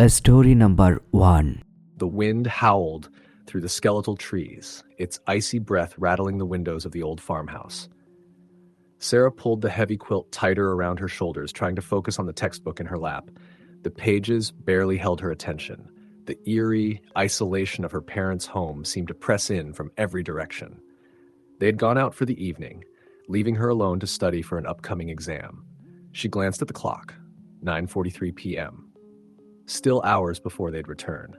Story number 1. The wind howled through the skeletal trees, its icy breath rattling the windows of the old farmhouse. Sarah pulled the heavy quilt tighter around her shoulders, trying to focus on the textbook in her lap. The pages barely held her attention. The eerie isolation of her parents' home seemed to press in from every direction. They had gone out for the evening, leaving her alone to study for an upcoming exam. She glanced at the clock, 9:43 p.m. Still hours before they'd return.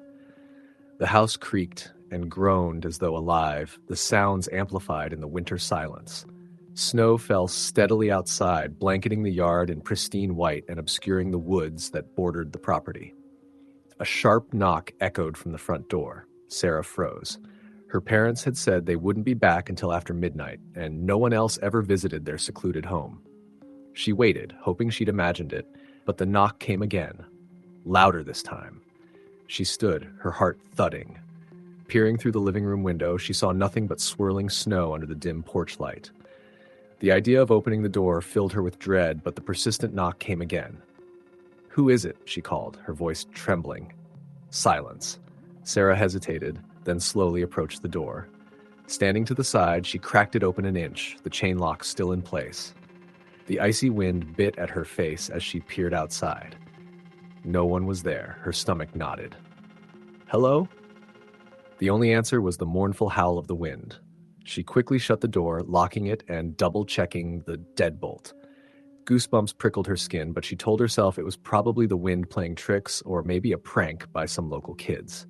The house creaked and groaned as though alive, the sounds amplified in the winter silence. Snow fell steadily outside, blanketing the yard in pristine white and obscuring the woods that bordered the property. A sharp knock echoed from the front door. Sarah froze. Her parents had said they wouldn't be back until after midnight, and no one else ever visited their secluded home. She waited, hoping she'd imagined it, but the knock came again, louder this time. She stood, her heart thudding. Peering through the living room window, she saw nothing but swirling snow under the dim porch light. The idea of opening the door filled her with dread, but the persistent knock came again. "Who is it?" she called, her voice trembling. Silence. Sarah hesitated, then slowly approached the door. Standing to the side, she cracked it open an inch, the chain lock still in place. The icy wind bit at her face as she peered outside. No one was there. Her stomach knotted. "Hello?" The only answer was the mournful howl of the wind. She quickly shut the door, locking it and double-checking the deadbolt. Goosebumps prickled her skin, but she told herself it was probably the wind playing tricks or maybe a prank by some local kids.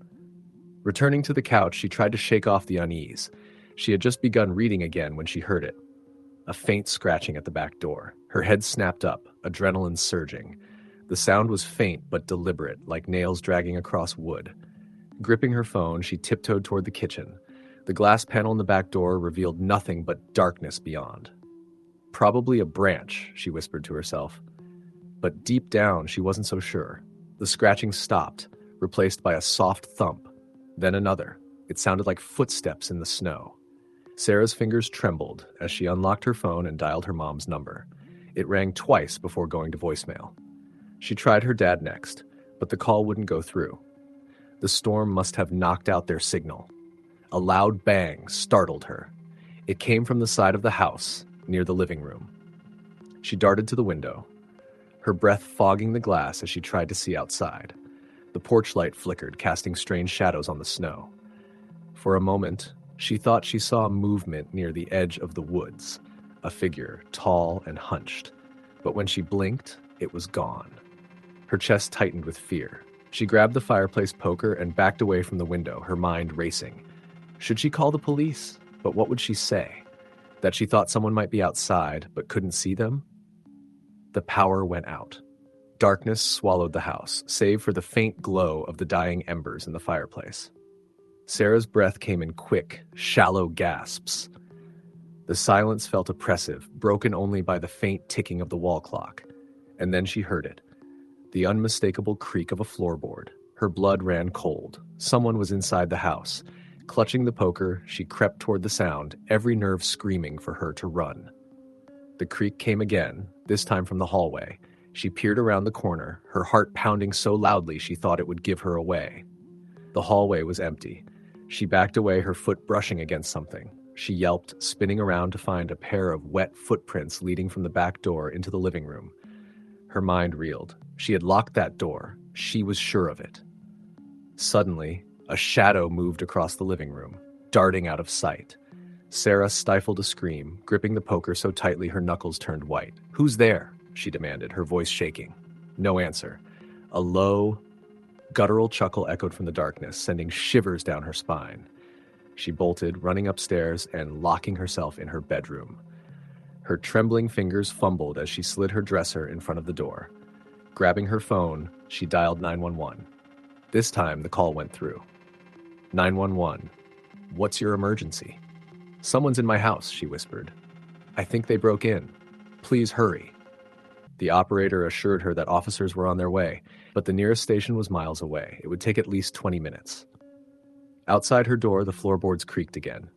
Returning to the couch, she tried to shake off the unease. She had just begun reading again when she heard it. A faint scratching at the back door. Her head snapped up, adrenaline surging. The sound was faint but deliberate, like nails dragging across wood. Gripping her phone, she tiptoed toward the kitchen. The glass panel in the back door revealed nothing but darkness beyond. Probably a branch, she whispered to herself. But deep down, she wasn't so sure. The scratching stopped, replaced by a soft thump. Then another. It sounded like footsteps in the snow. Sarah's fingers trembled as she unlocked her phone and dialed her mom's number. It rang twice before going to voicemail. She tried her dad next, but the call wouldn't go through. The storm must have knocked out their signal. A loud bang startled her. It came from the side of the house, near the living room. She darted to the window, her breath fogging the glass as she tried to see outside. The porch light flickered, casting strange shadows on the snow. For a moment, she thought she saw movement near the edge of the woods, a figure, tall and hunched. But when she blinked, it was gone. Her chest tightened with fear. She grabbed the fireplace poker and backed away from the window, her mind racing. Should she call the police? But what would she say? That she thought someone might be outside, but couldn't see them? The power went out. Darkness swallowed the house, save for the faint glow of the dying embers in the fireplace. Sarah's breath came in quick, shallow gasps. The silence felt oppressive, broken only by the faint ticking of the wall clock. And then she heard it. The unmistakable creak of a floorboard. Her blood ran cold. Someone was inside the house. Clutching the poker, she crept toward the sound, every nerve screaming for her to run. The creak came again, this time from the hallway. She peered around the corner, her heart pounding so loudly she thought it would give her away. The hallway was empty. She backed away, her foot brushing against something. She yelped, spinning around to find a pair of wet footprints leading from the back door into the living room. Her mind reeled. She had locked that door. She was sure of it. Suddenly, a shadow moved across the living room, darting out of sight. Sarah stifled a scream, gripping the poker so tightly her knuckles turned white. "Who's there?" she demanded, her voice shaking. No answer. A low, guttural chuckle echoed from the darkness, sending shivers down her spine. She bolted, running upstairs and locking herself in her bedroom. Her trembling fingers fumbled as she slid her dresser in front of the door. Grabbing her phone, she dialed 911. This time, the call went through. 911. "What's your emergency?" "Someone's in my house," she whispered. "I think they broke in. Please hurry." The operator assured her that officers were on their way, but the nearest station was miles away. It would take at least 20 minutes. Outside her door, the floorboards creaked again.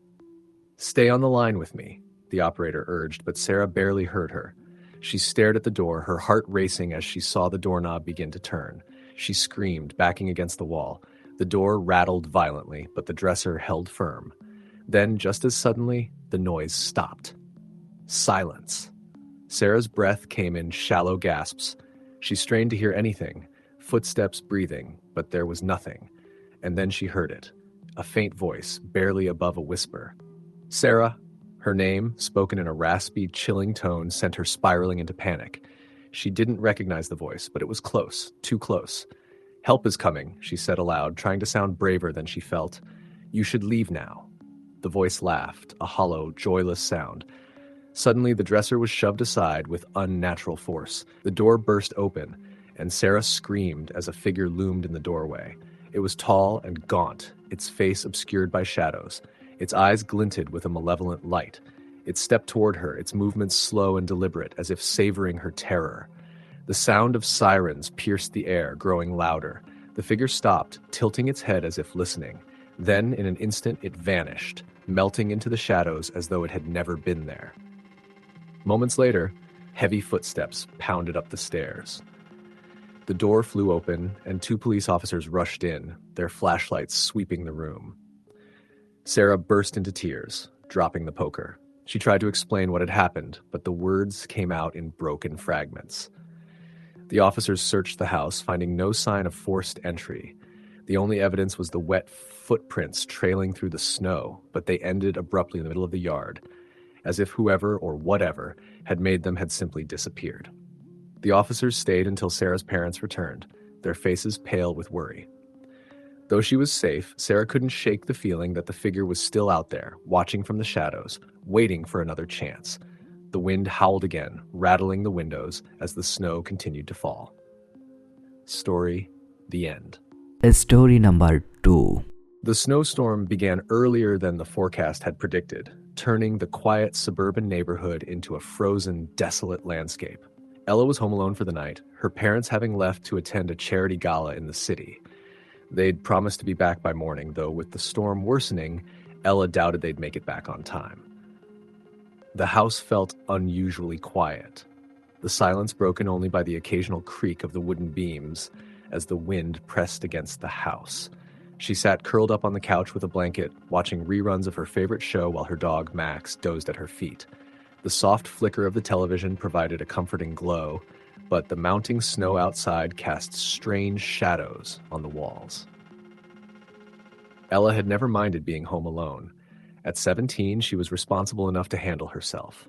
"Stay on the line with me," the operator urged, but Sarah barely heard her. She stared at the door, her heart racing as she saw the doorknob begin to turn. She screamed, backing against the wall. The door rattled violently, but the dresser held firm. Then, just as suddenly, the noise stopped. Silence. Sarah's breath came in shallow gasps. She strained to hear anything, footsteps, breathing, but there was nothing. And then she heard it, a faint voice, barely above a whisper. Sarah. Her name, spoken in a raspy, chilling tone, sent her spiraling into panic. She didn't recognize the voice, but it was close, too close. Help is coming, she said aloud, trying to sound braver than she felt. You should leave now. The voice laughed, a hollow, joyless sound. Suddenly, the dresser was shoved aside with unnatural force. The door burst open, and Sarah screamed as a figure loomed in the doorway. It was tall and gaunt, its face obscured by shadows. Its eyes glinted with a malevolent light. It stepped toward her, its movements slow and deliberate, as if savoring her terror. The sound of sirens pierced the air, growing louder. The figure stopped, tilting its head as if listening. Then, in an instant, it vanished, melting into the shadows as though it had never been there. Moments later, heavy footsteps pounded up the stairs. The door flew open, and 2 police officers rushed in, their flashlights sweeping the room. Sarah burst into tears, dropping the poker. She tried to explain what had happened, but the words came out in broken fragments. The officers searched the house, finding no sign of forced entry. The only evidence was the wet footprints trailing through the snow, but they ended abruptly in the middle of the yard, as if whoever or whatever had made them had simply disappeared. The officers stayed until Sarah's parents returned, their faces pale with worry. Though she was safe, Sarah couldn't shake the feeling that the figure was still out there, watching from the shadows, waiting for another chance. The wind howled again, rattling the windows as the snow continued to fall. Story, the end. Story number 2. The snowstorm began earlier than the forecast had predicted, turning the quiet suburban neighborhood into a frozen, desolate landscape. Ella was home alone for the night, her parents having left to attend a charity gala in the city. They'd promised to be back by morning, though with the storm worsening, Ella doubted they'd make it back on time. The house felt unusually quiet, the silence broken only by the occasional creak of the wooden beams as the wind pressed against the house. She sat curled up on the couch with a blanket, watching reruns of her favorite show while her dog, Max, dozed at her feet. The soft flicker of the television provided a comforting glow, but the mounting snow outside cast strange shadows on the walls. Ella had never minded being home alone. At 17, she was responsible enough to handle herself.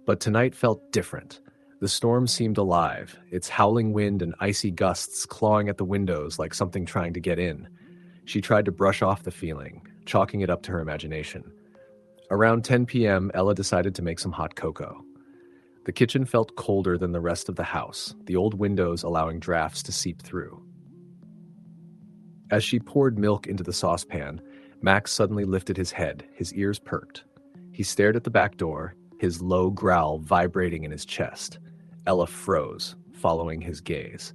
But tonight felt different. The storm seemed alive, its howling wind and icy gusts clawing at the windows like something trying to get in. She tried to brush off the feeling, chalking it up to her imagination. Around 10 p.m., Ella decided to make some hot cocoa. The kitchen felt colder than the rest of the house, the old windows allowing drafts to seep through. As she poured milk into the saucepan, Max suddenly lifted his head, his ears perked. He stared at the back door, his low growl vibrating in his chest. Ella froze, following his gaze.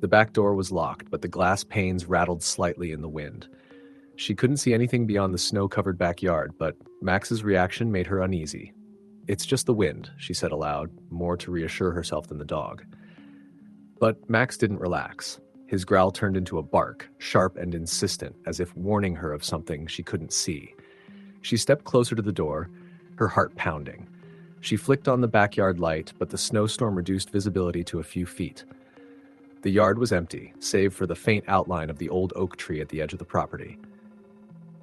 The back door was locked, but the glass panes rattled slightly in the wind. She couldn't see anything beyond the snow-covered backyard, but Max's reaction made her uneasy. "It's just the wind," she said aloud, more to reassure herself than the dog. But Max didn't relax. His growl turned into a bark, sharp and insistent, as if warning her of something she couldn't see. She stepped closer to the door, her heart pounding. She flicked on the backyard light, but the snowstorm reduced visibility to a few feet. The yard was empty, save for the faint outline of the old oak tree at the edge of the property.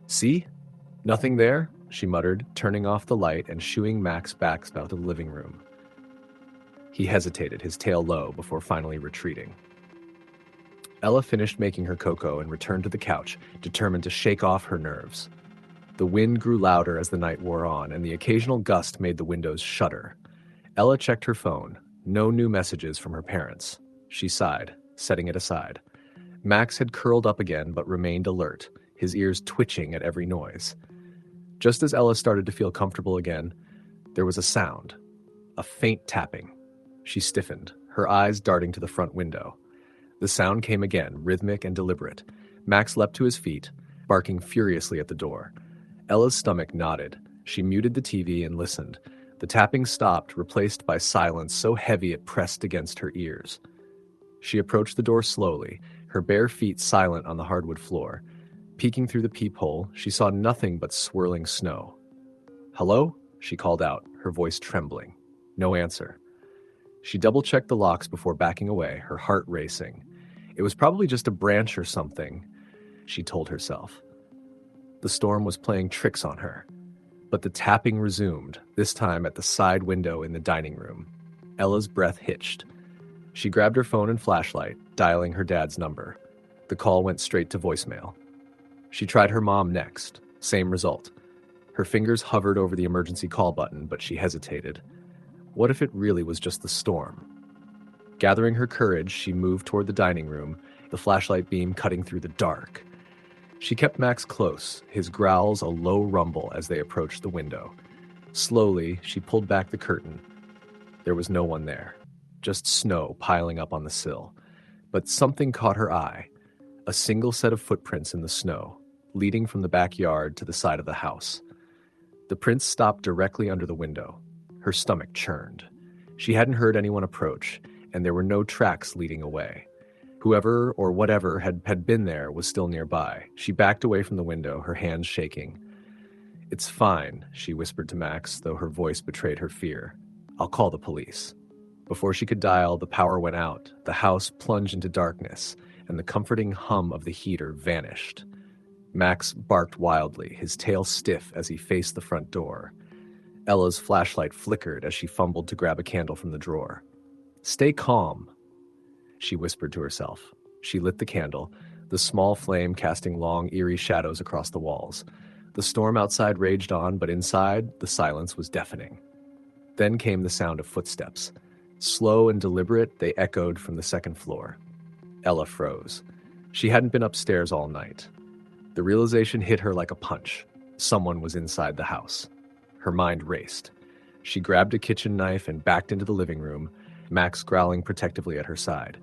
"See? Nothing there?" she muttered, turning off the light and shooing Max back about the living room. He hesitated, his tail low, before finally retreating. Ella finished making her cocoa and returned to the couch, determined to shake off her nerves. The wind grew louder as the night wore on, and the occasional gust made the windows shudder. Ella checked her phone. No new messages from her parents. She sighed, setting it aside. Max had curled up again but remained alert, his ears twitching at every noise. Just as Ella started to feel comfortable again, there was a sound, a faint tapping. She stiffened, her eyes darting to the front window. The sound came again, rhythmic and deliberate. Max leapt to his feet, barking furiously at the door. Ella's stomach knotted. She muted the TV and listened. The tapping stopped, replaced by silence so heavy it pressed against her ears. She approached the door slowly, her bare feet silent on the hardwood floor. Peeking through the peephole, she saw nothing but swirling snow. "Hello?" she called out, her voice trembling. No answer. She double-checked the locks before backing away, her heart racing. It was probably just a branch or something, she told herself. The storm was playing tricks on her. But the tapping resumed, this time at the side window in the dining room. Ella's breath hitched. She grabbed her phone and flashlight, dialing her dad's number. The call went straight to voicemail. She tried her mom next. Same result. Her fingers hovered over the emergency call button, but she hesitated. What if it really was just the storm? Gathering her courage, she moved toward the dining room, the flashlight beam cutting through the dark. She kept Max close, his growls a low rumble as they approached the window. Slowly, she pulled back the curtain. There was no one there, just snow piling up on the sill. But something caught her eye, a single set of footprints in the snow, leading from the backyard to the side of the house. The prints stopped directly under the window. Her stomach churned. She hadn't heard anyone approach, and there were no tracks leading away. Whoever or whatever had been there was still nearby. She backed away from the window, her hands shaking. "It's fine," she whispered to Max, though her voice betrayed her fear. "I'll call the police." Before she could dial, the power went out. The house plunged into darkness, and the comforting hum of the heater vanished. Max barked wildly, his tail stiff as he faced the front door. Ella's flashlight flickered as she fumbled to grab a candle from the drawer. "Stay calm," she whispered to herself. She lit the candle, the small flame casting long, eerie shadows across the walls. The storm outside raged on, but inside, the silence was deafening. Then came the sound of footsteps. Slow and deliberate, they echoed from the second floor. Ella froze. She hadn't been upstairs all night. The realization hit her like a punch. Someone was inside the house. Her mind raced. She grabbed a kitchen knife and backed into the living room, Max growling protectively at her side.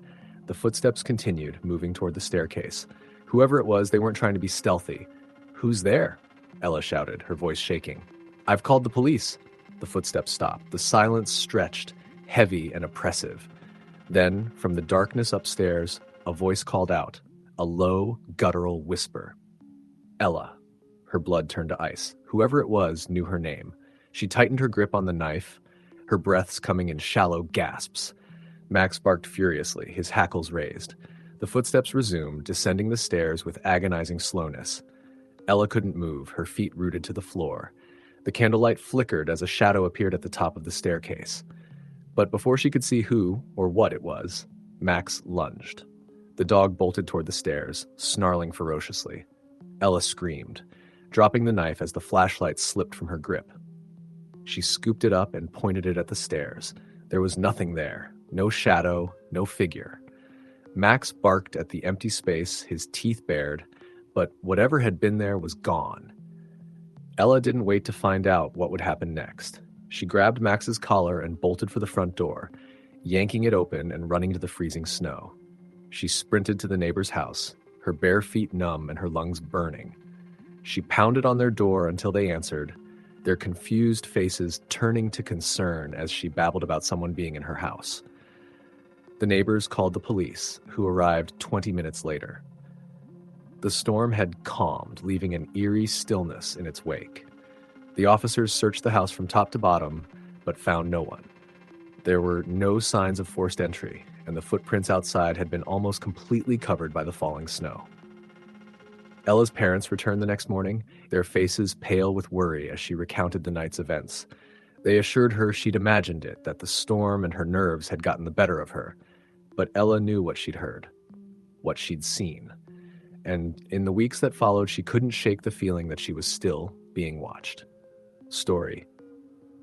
The footsteps continued, moving toward the staircase. Whoever it was, they weren't trying to be stealthy. "Who's there?" Ella shouted, her voice shaking. "I've called the police." The footsteps stopped. The silence stretched, heavy and oppressive. Then, from the darkness upstairs, a voice called out, a low, guttural whisper. "Ella." Her blood turned to ice. Whoever it was knew her name. She tightened her grip on the knife, her breaths coming in shallow gasps. Max barked furiously, his hackles raised. The footsteps resumed, descending the stairs with agonizing slowness. Ella couldn't move, her feet rooted to the floor. The candlelight flickered as a shadow appeared at the top of the staircase. But before she could see who or what it was, Max lunged. The dog bolted toward the stairs, snarling ferociously. Ella screamed, dropping the knife as the flashlight slipped from her grip. She scooped it up and pointed it at the stairs. There was nothing there, no shadow, no figure. Max barked at the empty space, his teeth bared, but whatever had been there was gone. Ella didn't wait to find out what would happen next. She grabbed Max's collar and bolted for the front door, yanking it open and running to the freezing snow. She sprinted to the neighbor's house, her bare feet numb and her lungs burning. She pounded on their door until they answered, their confused faces turning to concern as she babbled about someone being in her house. The neighbors called the police, who arrived 20 minutes later. The storm had calmed, leaving an eerie stillness in its wake. The officers searched the house from top to bottom, but found no one. There were no signs of forced entry, and the footprints outside had been almost completely covered by the falling snow. Ella's parents returned the next morning, their faces pale with worry as she recounted the night's events. They assured her she'd imagined it, that the storm and her nerves had gotten the better of her. But Ella knew what she'd heard, what she'd seen. And in the weeks that followed, she couldn't shake the feeling that she was still being watched. Story.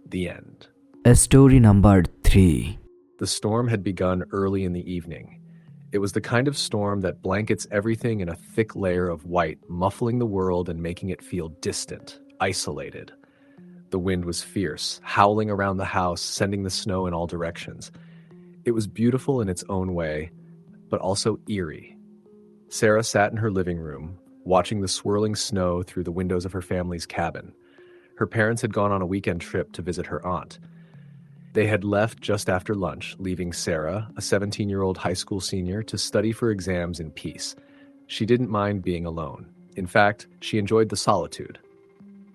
The end. Story number 3. The storm had begun early in the evening. It was the kind of storm that blankets everything in a thick layer of white, muffling the world and making it feel distant, isolated. The wind was fierce, howling around the house, sending the snow in all directions. It was beautiful in its own way, but also eerie. Sarah sat in her living room, watching the swirling snow through the windows of her family's cabin. Her parents had gone on a weekend trip to visit her aunt. They had left just after lunch, leaving Sarah, a 17-year-old high school senior, to study for exams in peace. She didn't mind being alone. In fact, she enjoyed the solitude.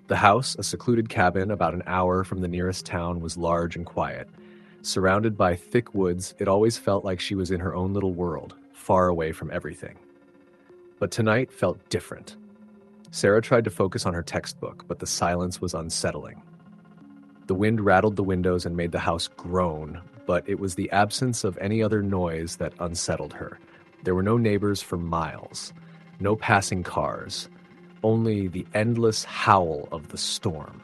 The house, a secluded cabin about an hour from the nearest town, was large and quiet. Surrounded by thick woods, it always felt like she was in her own little world, far away from everything. But tonight felt different. Sarah tried to focus on her textbook, but the silence was unsettling. The wind rattled the windows and made the house groan, but it was the absence of any other noise that unsettled her. There were no neighbors for miles, no passing cars, only the endless howl of the storm.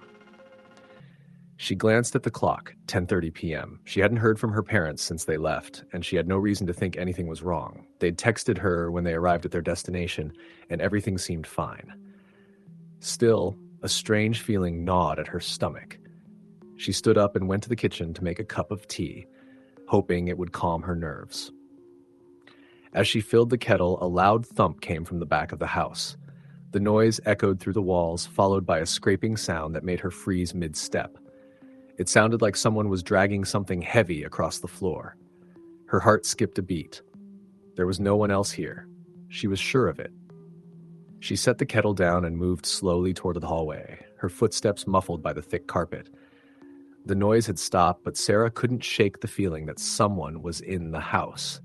She glanced at the clock, 10:30 p.m. She hadn't heard from her parents since they left, and she had no reason to think anything was wrong. They'd texted her when they arrived at their destination, and everything seemed fine. Still, a strange feeling gnawed at her stomach. She stood up and went to the kitchen to make a cup of tea, hoping it would calm her nerves. As she filled the kettle, a loud thump came from the back of the house. The noise echoed through the walls, followed by a scraping sound that made her freeze mid-step. It sounded like someone was dragging something heavy across the floor. Her heart skipped a beat. There was no one else here. She was sure of it. She set the kettle down and moved slowly toward the hallway, her footsteps muffled by the thick carpet. The noise had stopped, but Sarah couldn't shake the feeling that someone was in the house.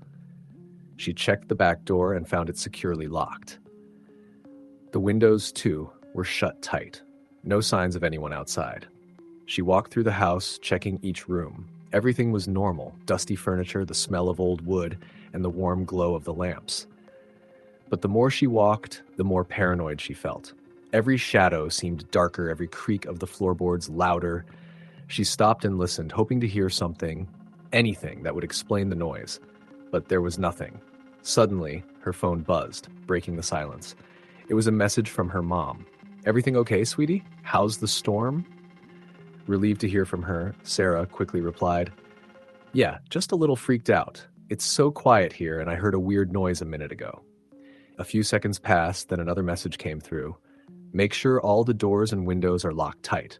She checked the back door and found it securely locked. The windows, too, were shut tight. No signs of anyone outside. She walked through the house, checking each room. Everything was normal: dusty furniture, the smell of old wood, and the warm glow of the lamps. But the more she walked, the more paranoid she felt. Every shadow seemed darker, every creak of the floorboards louder. She stopped and listened, hoping to hear something, anything that would explain the noise. But there was nothing. Suddenly, her phone buzzed, breaking the silence. It was a message from her mom. "Everything okay, sweetie? How's the storm?" Relieved to hear from her, Sarah quickly replied, "Yeah, just a little freaked out. It's so quiet here, and I heard a weird noise a minute ago." A few seconds passed, then another message came through. "Make sure all the doors and windows are locked tight.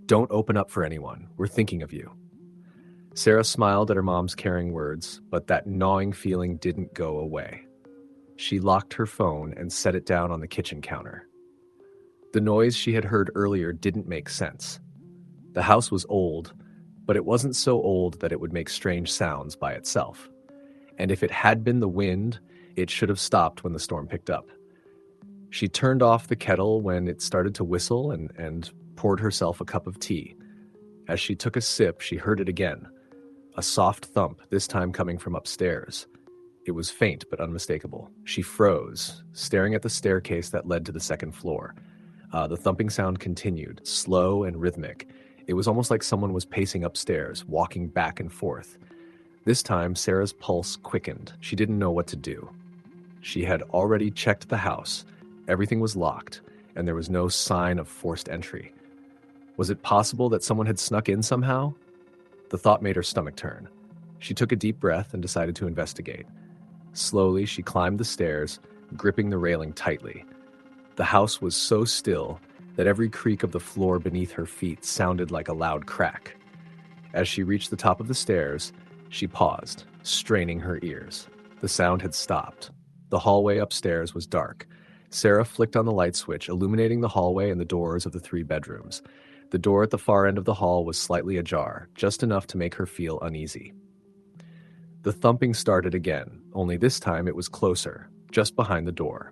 Don't open up for anyone. We're thinking of you." Sarah smiled at her mom's caring words, but that gnawing feeling didn't go away. She locked her phone and set it down on the kitchen counter. The noise she had heard earlier didn't make sense. The house was old, but it wasn't so old that it would make strange sounds by itself. And if it had been the wind, it should have stopped when the storm picked up. She turned off the kettle when it started to whistle and poured herself a cup of tea. As she took a sip, she heard it again. A soft thump, this time coming from upstairs. It was faint but unmistakable. She froze, staring at the staircase that led to the second floor. The thumping sound continued, slow and rhythmic. It was almost like someone was pacing upstairs, walking back and forth. This time, Sarah's pulse quickened. She didn't know what to do. She had already checked the house. Everything was locked, and there was no sign of forced entry. Was it possible that someone had snuck in somehow? The thought made her stomach turn. She took a deep breath and decided to investigate. Slowly, she climbed the stairs, gripping the railing tightly. The house was so still that every creak of the floor beneath her feet sounded like a loud crack. As she reached the top of the stairs, she paused, straining her ears. The sound had stopped. The hallway upstairs was dark. Sarah flicked on the light switch, illuminating the hallway and the doors of the 3 bedrooms. The door at the far end of the hall was slightly ajar, just enough to make her feel uneasy. The thumping started again, only this time it was closer, just behind the door.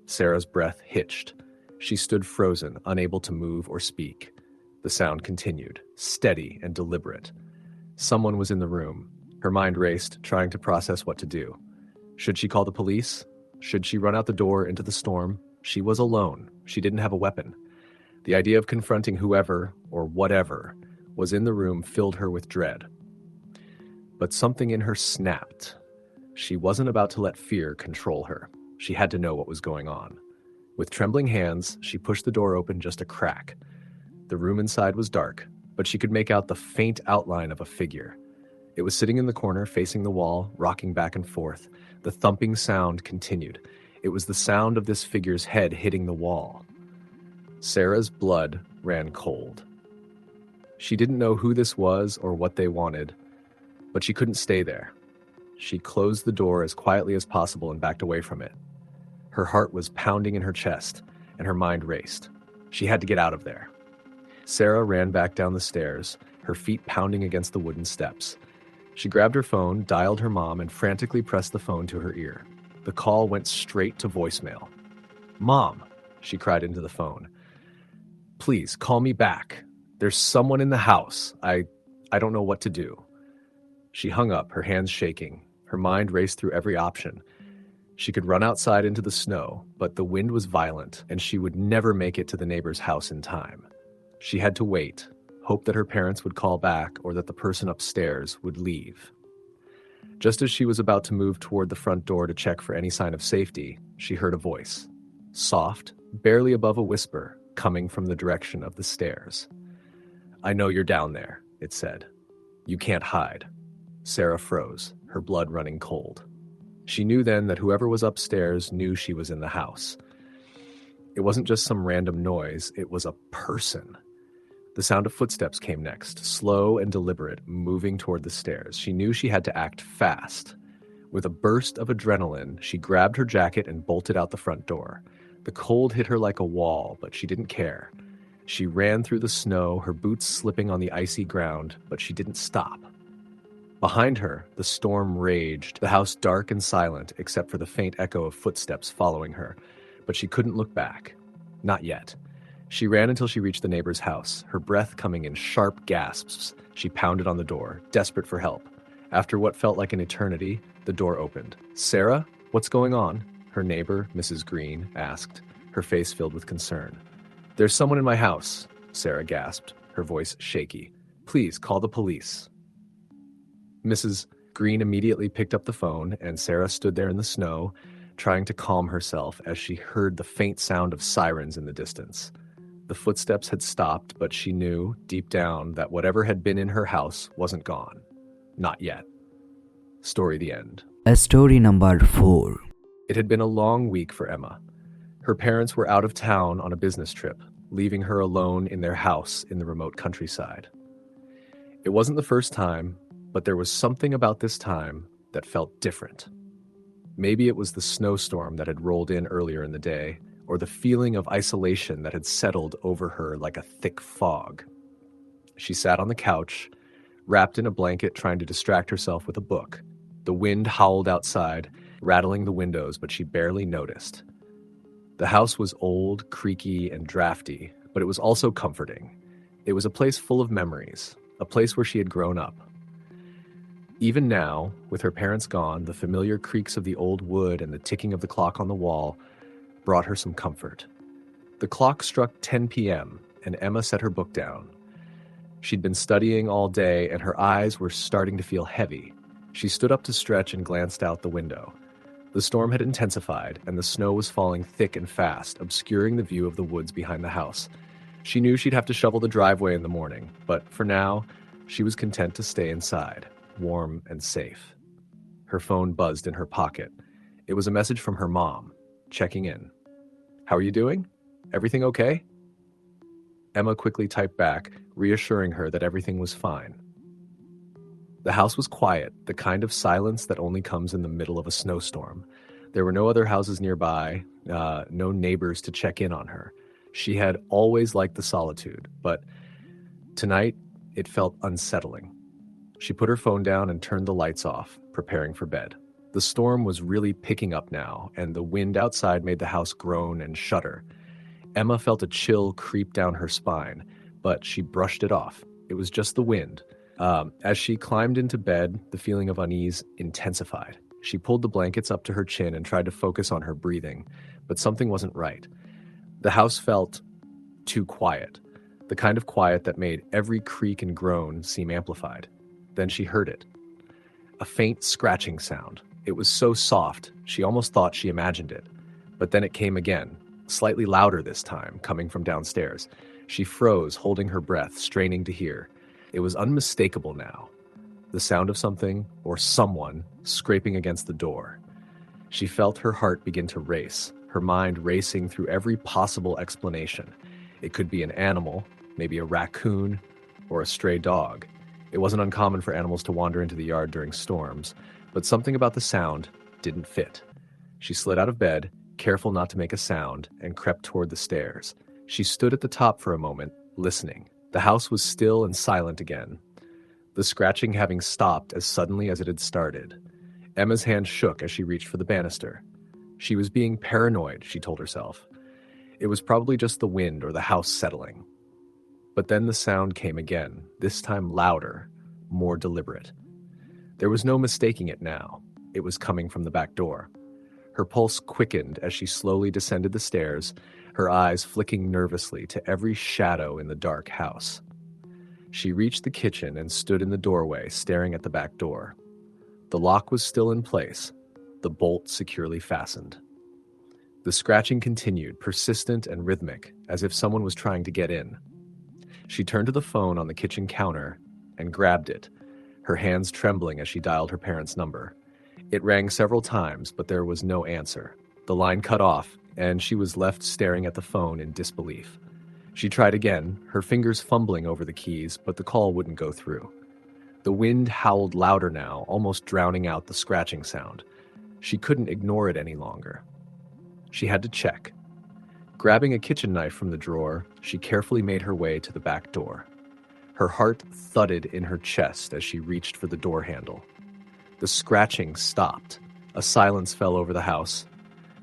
Sarah's breath hitched. She stood frozen, unable to move or speak. The sound continued, steady and deliberate. Someone was in the room. Her mind raced, trying to process what to do. Should she call the police? Should she run out the door into the storm? She was alone. She didn't have a weapon. The idea of confronting whoever, or whatever, was in the room filled her with dread. But something in her snapped. She wasn't about to let fear control her. She had to know what was going on. With trembling hands, she pushed the door open just a crack. The room inside was dark, but she could make out the faint outline of a figure. It was sitting in the corner, facing the wall, rocking back and forth. The thumping sound continued. It was the sound of this figure's head hitting the wall. Sarah's blood ran cold. She didn't know who this was or what they wanted, but she couldn't stay there. She closed the door as quietly as possible and backed away from it. Her heart was pounding in her chest, and her mind raced. She had to get out of there. Sarah ran back down the stairs, her feet pounding against the wooden steps. She grabbed her phone, dialed her mom, and frantically pressed the phone to her ear. The call went straight to voicemail. "Mom," she cried into the phone. "Please, call me back. There's someone in the house. I don't know what to do." She hung up, her hands shaking. Her mind raced through every option. She could run outside into the snow, but the wind was violent, and she would never make it to the neighbor's house in time. She had to wait, hope that her parents would call back or that the person upstairs would leave. Just as she was about to move toward the front door to check for any sign of safety, she heard a voice, soft, barely above a whisper, coming from the direction of the stairs. "I know you're down there," it said. "You can't hide." Sarah froze, her blood running cold. She knew then that whoever was upstairs knew she was in the house. It wasn't just some random noise, it was a person. The sound of footsteps came next, slow and deliberate, moving toward the stairs. She knew she had to act fast. With a burst of adrenaline, she grabbed her jacket and bolted out the front door. The cold hit her like a wall, but she didn't care. She ran through the snow, her boots slipping on the icy ground, but she didn't stop. Behind her, the storm raged, the house dark and silent except for the faint echo of footsteps following her. But she couldn't look back. Not yet. She ran until she reached the neighbor's house, her breath coming in sharp gasps. She pounded on the door, desperate for help. After what felt like an eternity, the door opened. "Sarah, what's going on?" her neighbor, Mrs. Green, asked, her face filled with concern. "There's someone in my house," Sarah gasped, her voice shaky. "Please call the police." Mrs. Green immediately picked up the phone, and Sarah stood there in the snow, trying to calm herself as she heard the faint sound of sirens in the distance. The footsteps had stopped, but she knew, deep down, that whatever had been in her house wasn't gone. Not yet. Story the end. Story number 4. It had been a long week for Emma. Her parents were out of town on a business trip, leaving her alone in their house in the remote countryside. It wasn't the first time, but there was something about this time that felt different. Maybe it was the snowstorm that had rolled in earlier in the day, or the feeling of isolation that had settled over her like a thick fog. She sat on the couch, wrapped in a blanket, trying to distract herself with a book. The wind howled outside, rattling the windows, but she barely noticed. The house was old, creaky, and drafty, but it was also comforting. It was a place full of memories, a place where she had grown up. Even now, with her parents gone, the familiar creaks of the old wood and the ticking of the clock on the wall brought her some comfort. The clock struck 10 p.m., and Emma set her book down. She'd been studying all day, and her eyes were starting to feel heavy. She stood up to stretch and glanced out the window. The storm had intensified, and the snow was falling thick and fast, obscuring the view of the woods behind the house. She knew she'd have to shovel the driveway in the morning, but for now, she was content to stay inside, warm and safe. Her phone buzzed in her pocket. It was a message from her mom, checking in. "How are you doing? Everything okay?" Emma quickly typed back, reassuring her that everything was fine. The house was quiet, the kind of silence that only comes in the middle of a snowstorm. There were no other houses nearby, no neighbors to check in on her. She had always liked the solitude, but tonight it felt unsettling. She put her phone down and turned the lights off, preparing for bed. The storm was really picking up now, and the wind outside made the house groan and shudder. Emma felt a chill creep down her spine, but she brushed it off. It was just the wind. As she climbed into bed, the feeling of unease intensified. She pulled the blankets up to her chin and tried to focus on her breathing, but something wasn't right. The house felt too quiet, the kind of quiet that made every creak and groan seem amplified. Then she heard it. A faint scratching sound. It was so soft, she almost thought she imagined it. But then it came again, slightly louder this time, coming from downstairs. She froze, holding her breath, straining to hear. It was unmistakable now. The sound of something, or someone, scraping against the door. She felt her heart begin to race, her mind racing through every possible explanation. It could be an animal, maybe a raccoon, or a stray dog. It wasn't uncommon for animals to wander into the yard during storms, but something about the sound didn't fit. She slid out of bed, careful not to make a sound, and crept toward the stairs. She stood at the top for a moment, listening. The house was still and silent again, the scratching having stopped as suddenly as it had started. Emma's hand shook as she reached for the banister. She was being paranoid, she told herself. It was probably just the wind or the house settling. But then the sound came again, this time louder, more deliberate. There was no mistaking it now. It was coming from the back door. Her pulse quickened as she slowly descended the stairs, her eyes flicking nervously to every shadow in the dark house. She reached the kitchen and stood in the doorway, staring at the back door. The lock was still in place, the bolt securely fastened. The scratching continued, persistent and rhythmic, as if someone was trying to get in. She turned to the phone on the kitchen counter and grabbed it, her hands trembling as she dialed her parents' number. It rang several times, but there was no answer. The line cut off, and she was left staring at the phone in disbelief. She tried again, her fingers fumbling over the keys, but the call wouldn't go through. The wind howled louder now, almost drowning out the scratching sound. She couldn't ignore it any longer. She had to check. Grabbing a kitchen knife from the drawer, she carefully made her way to the back door. Her heart thudded in her chest as she reached for the door handle. The scratching stopped. A silence fell over the house,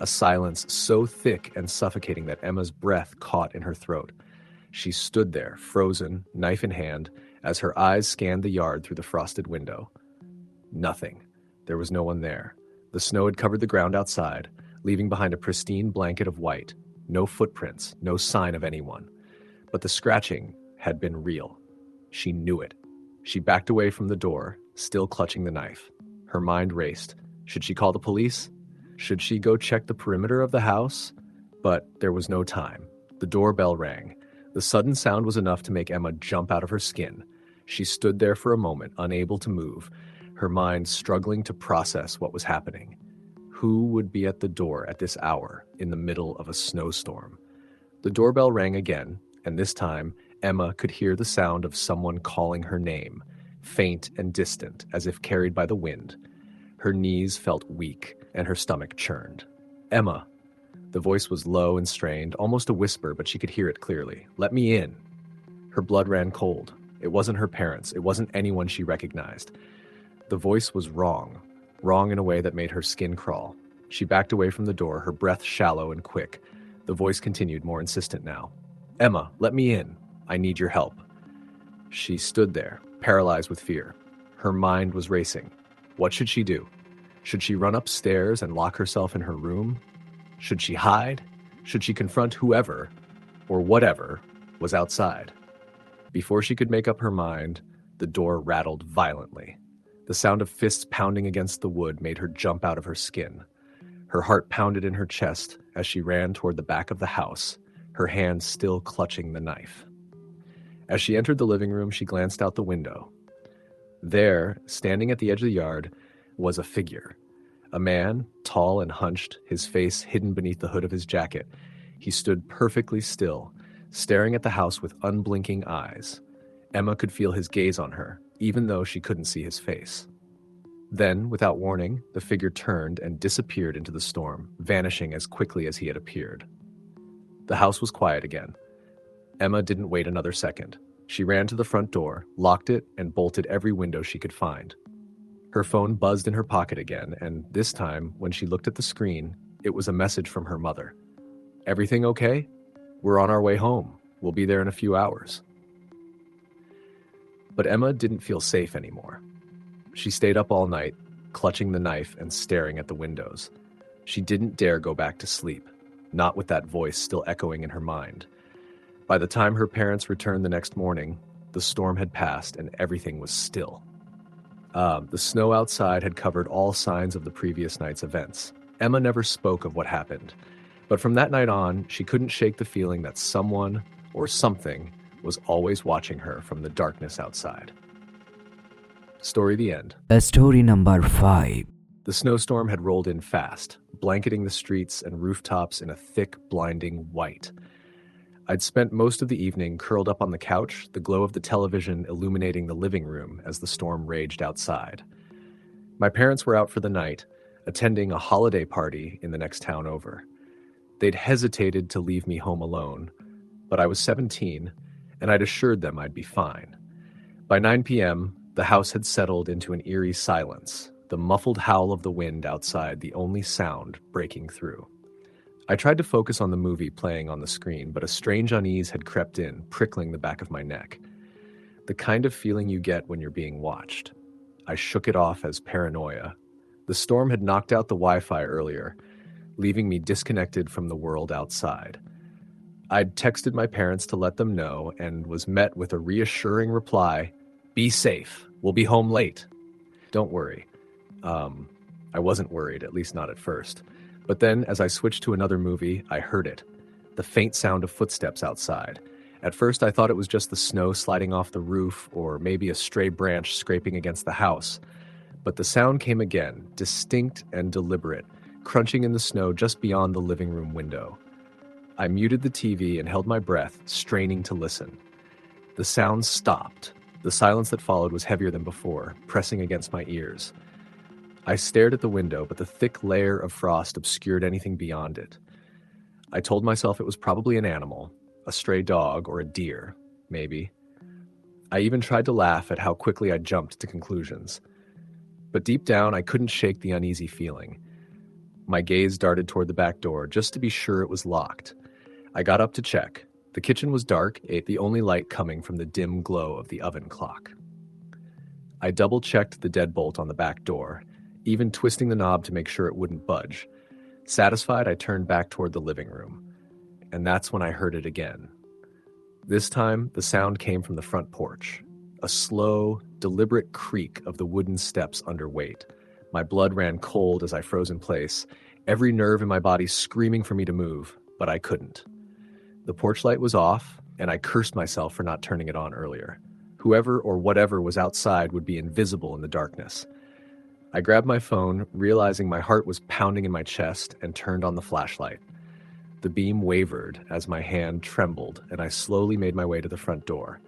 a silence so thick and suffocating that Emma's breath caught in her throat. She stood there, frozen, knife in hand, as her eyes scanned the yard through the frosted window. Nothing. There was no one there. The snow had covered the ground outside, leaving behind a pristine blanket of white. No footprints, no sign of anyone. But the scratching had been real. She knew it. She backed away from the door, still clutching the knife. Her mind raced. Should she call the police? Should she go check the perimeter of the house? But there was no time. The doorbell rang. The sudden sound was enough to make Emma jump out of her skin. She stood there for a moment, unable to move, her mind struggling to process what was happening. Who would be at the door at this hour, in the middle of a snowstorm? The doorbell rang again, and this time, Emma could hear the sound of someone calling her name, faint and distant, as if carried by the wind. Her knees felt weak, and her stomach churned. Emma. The voice was low and strained, almost a whisper, but she could hear it clearly. Let me in. Her blood ran cold. It wasn't her parents. It wasn't anyone she recognized. The voice was wrong in a way that made her skin crawl. She backed away from the door, her breath shallow and quick. The voice continued, more insistent now. Emma, let me in. I need your help. She stood there, paralyzed with fear. Her mind was racing. What should she do? Should she run upstairs and lock herself in her room? Should she hide? Should she confront whoever, or whatever, was outside? Before she could make up her mind, the door rattled violently. The sound of fists pounding against the wood made her jump out of her skin. Her heart pounded in her chest as she ran toward the back of the house, her hand still clutching the knife. As she entered the living room, she glanced out the window. There, standing at the edge of the yard, was a figure. A man, tall and hunched, his face hidden beneath the hood of his jacket. He stood perfectly still, staring at the house with unblinking eyes. Emma could feel his gaze on her, even though she couldn't see his face. Then, without warning, the figure turned and disappeared into the storm, vanishing as quickly as he had appeared. The house was quiet again. Emma didn't wait another second. She ran to the front door, locked it, and bolted every window she could find. Her phone buzzed in her pocket again, and this time, when she looked at the screen, it was a message from her mother. Everything okay? We're on our way home. We'll be there in a few hours. But Emma didn't feel safe anymore. She stayed up all night, clutching the knife and staring at the windows. She didn't dare go back to sleep, not with that voice still echoing in her mind. By the time her parents returned the next morning, the storm had passed and everything was still. The snow outside had covered all signs of the previous night's events. Emma never spoke of what happened, but from that night on, she couldn't shake the feeling that someone or something was always watching her from the darkness outside. Story the end. Story number 5. The snowstorm had rolled in fast, blanketing the streets and rooftops in a thick, blinding white. I'd spent most of the evening curled up on the couch, the glow of the television illuminating the living room as the storm raged outside. My parents were out for the night, attending a holiday party in the next town over. They'd hesitated to leave me home alone, but I was 17, and I'd assured them I'd be fine. By 9 p.m., the house had settled into an eerie silence, the muffled howl of the wind outside the only sound breaking through. I tried to focus on the movie playing on the screen, but a strange unease had crept in, prickling the back of my neck. The kind of feeling you get when you're being watched. I shook it off as paranoia. The storm had knocked out the Wi-Fi earlier, leaving me disconnected from the world outside. I'd texted my parents to let them know and was met with a reassuring reply, "Be safe. We'll be home late." Don't worry. I wasn't worried, at least not at first. But then, as I switched to another movie, I heard it. The faint sound of footsteps outside. At first, I thought it was just the snow sliding off the roof or maybe a stray branch scraping against the house. But the sound came again, distinct and deliberate, crunching in the snow just beyond the living room window. I muted the TV and held my breath, straining to listen. The sound stopped. The silence that followed was heavier than before, pressing against my ears. I stared at the window, but the thick layer of frost obscured anything beyond it. I told myself it was probably an animal, a stray dog or a deer, maybe. I even tried to laugh at how quickly I jumped to conclusions. But deep down, I couldn't shake the uneasy feeling. My gaze darted toward the back door, just to be sure it was locked. I got up to check. The kitchen was dark, the only light coming from the dim glow of the oven clock. I double-checked the deadbolt on the back door, even twisting the knob to make sure it wouldn't budge. Satisfied, I turned back toward the living room. And that's when I heard it again. This time, the sound came from the front porch. A slow, deliberate creak of the wooden steps under weight. My blood ran cold as I froze in place, every nerve in my body screaming for me to move, but I couldn't. The porch light was off, and I cursed myself for not turning it on earlier. Whoever or whatever was outside would be invisible in the darkness. I grabbed my phone, realizing my heart was pounding in my chest, and turned on the flashlight. The beam wavered as my hand trembled, and I slowly made my way to the front door.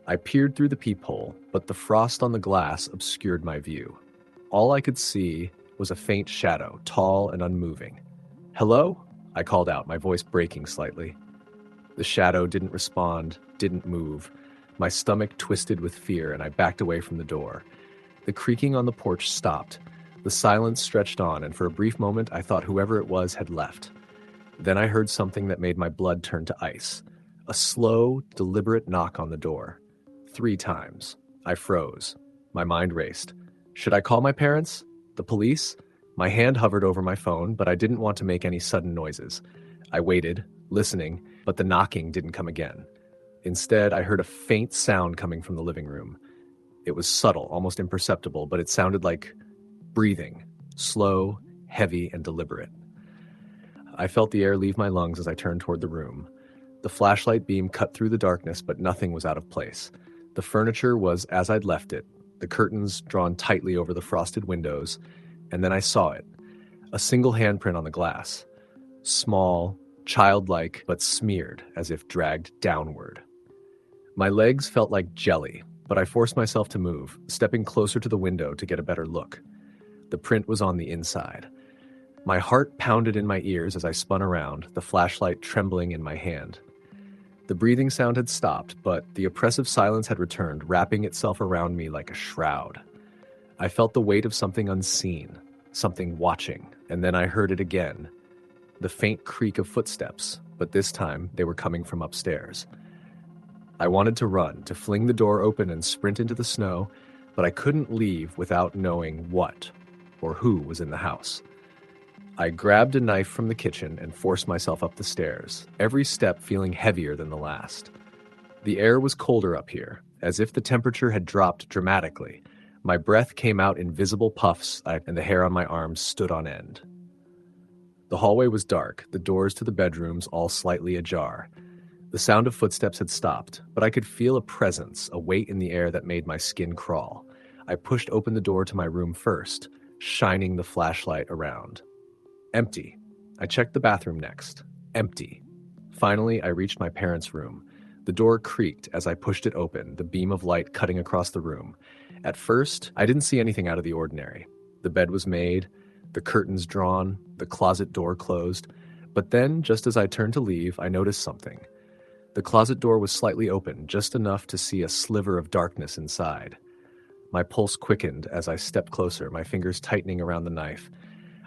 I peered through the peephole, but the frost on the glass obscured my view. All I could see was a faint shadow, tall and unmoving. "Hello?" I called out, my voice breaking slightly. The shadow didn't respond, didn't move. My stomach twisted with fear, and I backed away from the door. The creaking on the porch stopped. The silence stretched on, and for a brief moment I thought whoever it was had left. Then I heard something that made my blood turn to ice. A slow, deliberate knock on the door. 3 times. I froze. My mind raced. Should I call my parents? The police? My hand hovered over my phone, but I didn't want to make any sudden noises. I waited, listening, but the knocking didn't come again. Instead, I heard a faint sound coming from the living room. It was subtle, almost imperceptible, but it sounded like breathing, slow, heavy, and deliberate. I felt the air leave my lungs as I turned toward the room. The flashlight beam cut through the darkness, but nothing was out of place. The furniture was as I'd left it, the curtains drawn tightly over the frosted windows, and then I saw it, a single handprint on the glass. Small, childlike, but smeared, as if dragged downward. My legs felt like jelly, but I forced myself to move, stepping closer to the window to get a better look. The print was on the inside. My heart pounded in my ears as I spun around, the flashlight trembling in my hand. The breathing sound had stopped, but the oppressive silence had returned, wrapping itself around me like a shroud. I felt the weight of something unseen, something watching, and then I heard it again. The faint creak of footsteps, but this time they were coming from upstairs. I wanted to run, to fling the door open and sprint into the snow, but I couldn't leave without knowing what or who was in the house. I grabbed a knife from the kitchen and forced myself up the stairs, every step feeling heavier than the last. The air was colder up here, as if the temperature had dropped dramatically. My breath came out in visible puffs, and the hair on my arms stood on end. The hallway was dark, the doors to the bedrooms all slightly ajar. The sound of footsteps had stopped, but I could feel a presence, a weight in the air that made my skin crawl. I pushed open the door to my room first, shining the flashlight around. Empty. I checked the bathroom next. Empty. Finally, I reached my parents' room. The door creaked as I pushed it open, the beam of light cutting across the room. At first, I didn't see anything out of the ordinary. The bed was made, the curtains drawn, the closet door closed. But then, just as I turned to leave, I noticed something. The closet door was slightly open, just enough to see a sliver of darkness inside. My pulse quickened as I stepped closer, my fingers tightening around the knife.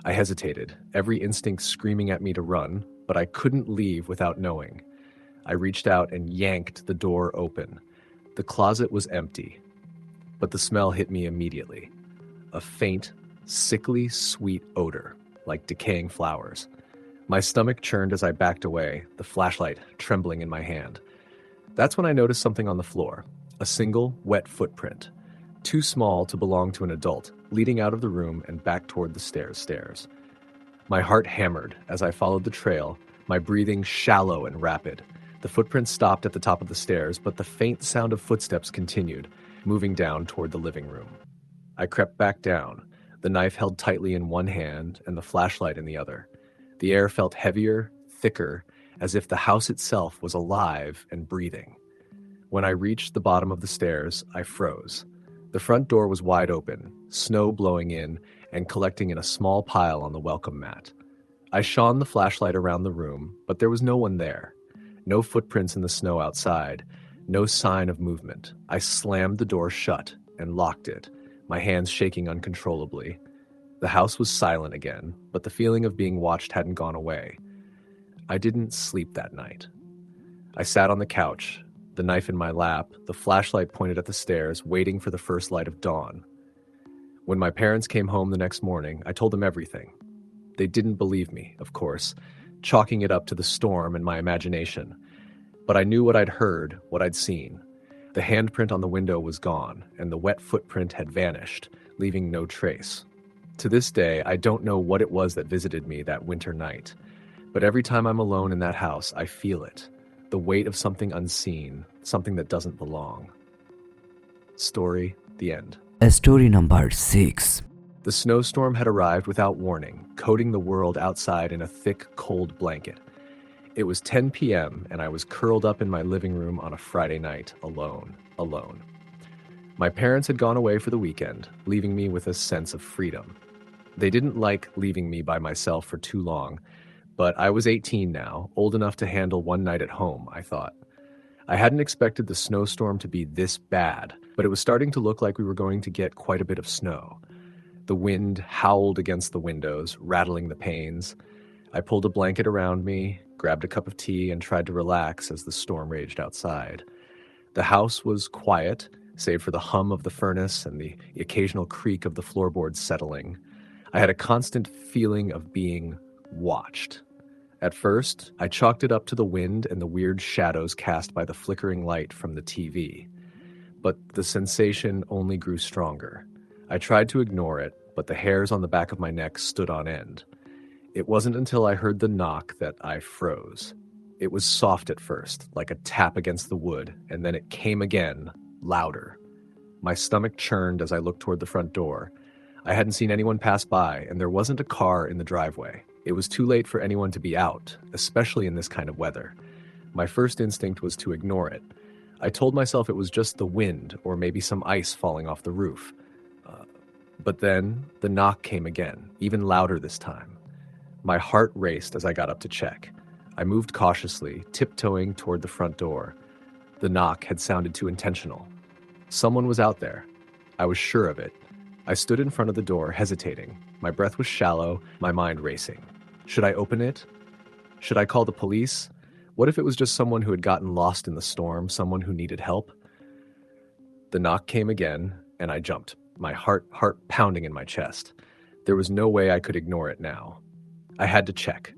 I hesitated, every instinct screaming at me to run, but I couldn't leave without knowing. I reached out and yanked the door open. The closet was empty, but the smell hit me immediately. A faint, sickly sweet odor, like decaying flowers. My stomach churned as I backed away, the flashlight trembling in my hand. That's when I noticed something on the floor, a single, wet footprint. Too small to belong to an adult, leading out of the room and back toward the stairs. My heart hammered as I followed the trail, my breathing shallow and rapid. The footprint stopped at the top of the stairs, but the faint sound of footsteps continued, moving down toward the living room. I crept back down, the knife held tightly in one hand and the flashlight in the other. The air felt heavier, thicker, as if the house itself was alive and breathing. When I reached the bottom of the stairs, I froze. The front door was wide open, snow blowing in and collecting in a small pile on the welcome mat. I shone the flashlight around the room, but there was no one there. No footprints in the snow outside, no sign of movement. I slammed the door shut and locked it, my hands shaking uncontrollably. The house was silent again, but the feeling of being watched hadn't gone away. I didn't sleep that night. I sat on the couch, the knife in my lap, the flashlight pointed at the stairs, waiting for the first light of dawn. When my parents came home the next morning, I told them everything. They didn't believe me, of course, chalking it up to the storm and my imagination. But I knew what I'd heard, what I'd seen. The handprint on the window was gone, and the wet footprint had vanished, leaving no trace. To this day, I don't know what it was that visited me that winter night. But every time I'm alone in that house, I feel it. The weight of something unseen, something that doesn't belong. Story, the end. Story number 6. The snowstorm had arrived without warning, coating the world outside in a thick, cold blanket. It was 10 p.m., and I was curled up in my living room on a Friday night, alone. My parents had gone away for the weekend, leaving me with a sense of freedom. They didn't like leaving me by myself for too long, but I was 18 now, old enough to handle one night at home, I thought. I hadn't expected the snowstorm to be this bad, but it was starting to look like we were going to get quite a bit of snow. The wind howled against the windows, rattling the panes. I pulled a blanket around me, grabbed a cup of tea, and tried to relax as the storm raged outside. The house was quiet, save for the hum of the furnace and the occasional creak of the floorboards settling. I had a constant feeling of being watched. At first, I chalked it up to the wind and the weird shadows cast by the flickering light from the TV. But the sensation only grew stronger. I tried to ignore it, but the hairs on the back of my neck stood on end. It wasn't until I heard the knock that I froze. It was soft at first, like a tap against the wood, and then it came again, louder. My stomach churned as I looked toward the front door. I hadn't seen anyone pass by, and there wasn't a car in the driveway. It was too late for anyone to be out, especially in this kind of weather. My first instinct was to ignore it. I told myself it was just the wind, or maybe some ice falling off the roof. But then, the knock came again, even louder this time. My heart raced as I got up to check. I moved cautiously, tiptoeing toward the front door. The knock had sounded too intentional. Someone was out there. I was sure of it. I stood in front of the door, hesitating. My breath was shallow, my mind racing. Should I open it? Should I call the police? What if it was just someone who had gotten lost in the storm, someone who needed help? The knock came again, and I jumped, my heart pounding in my chest. There was no way I could ignore it now. I had to check.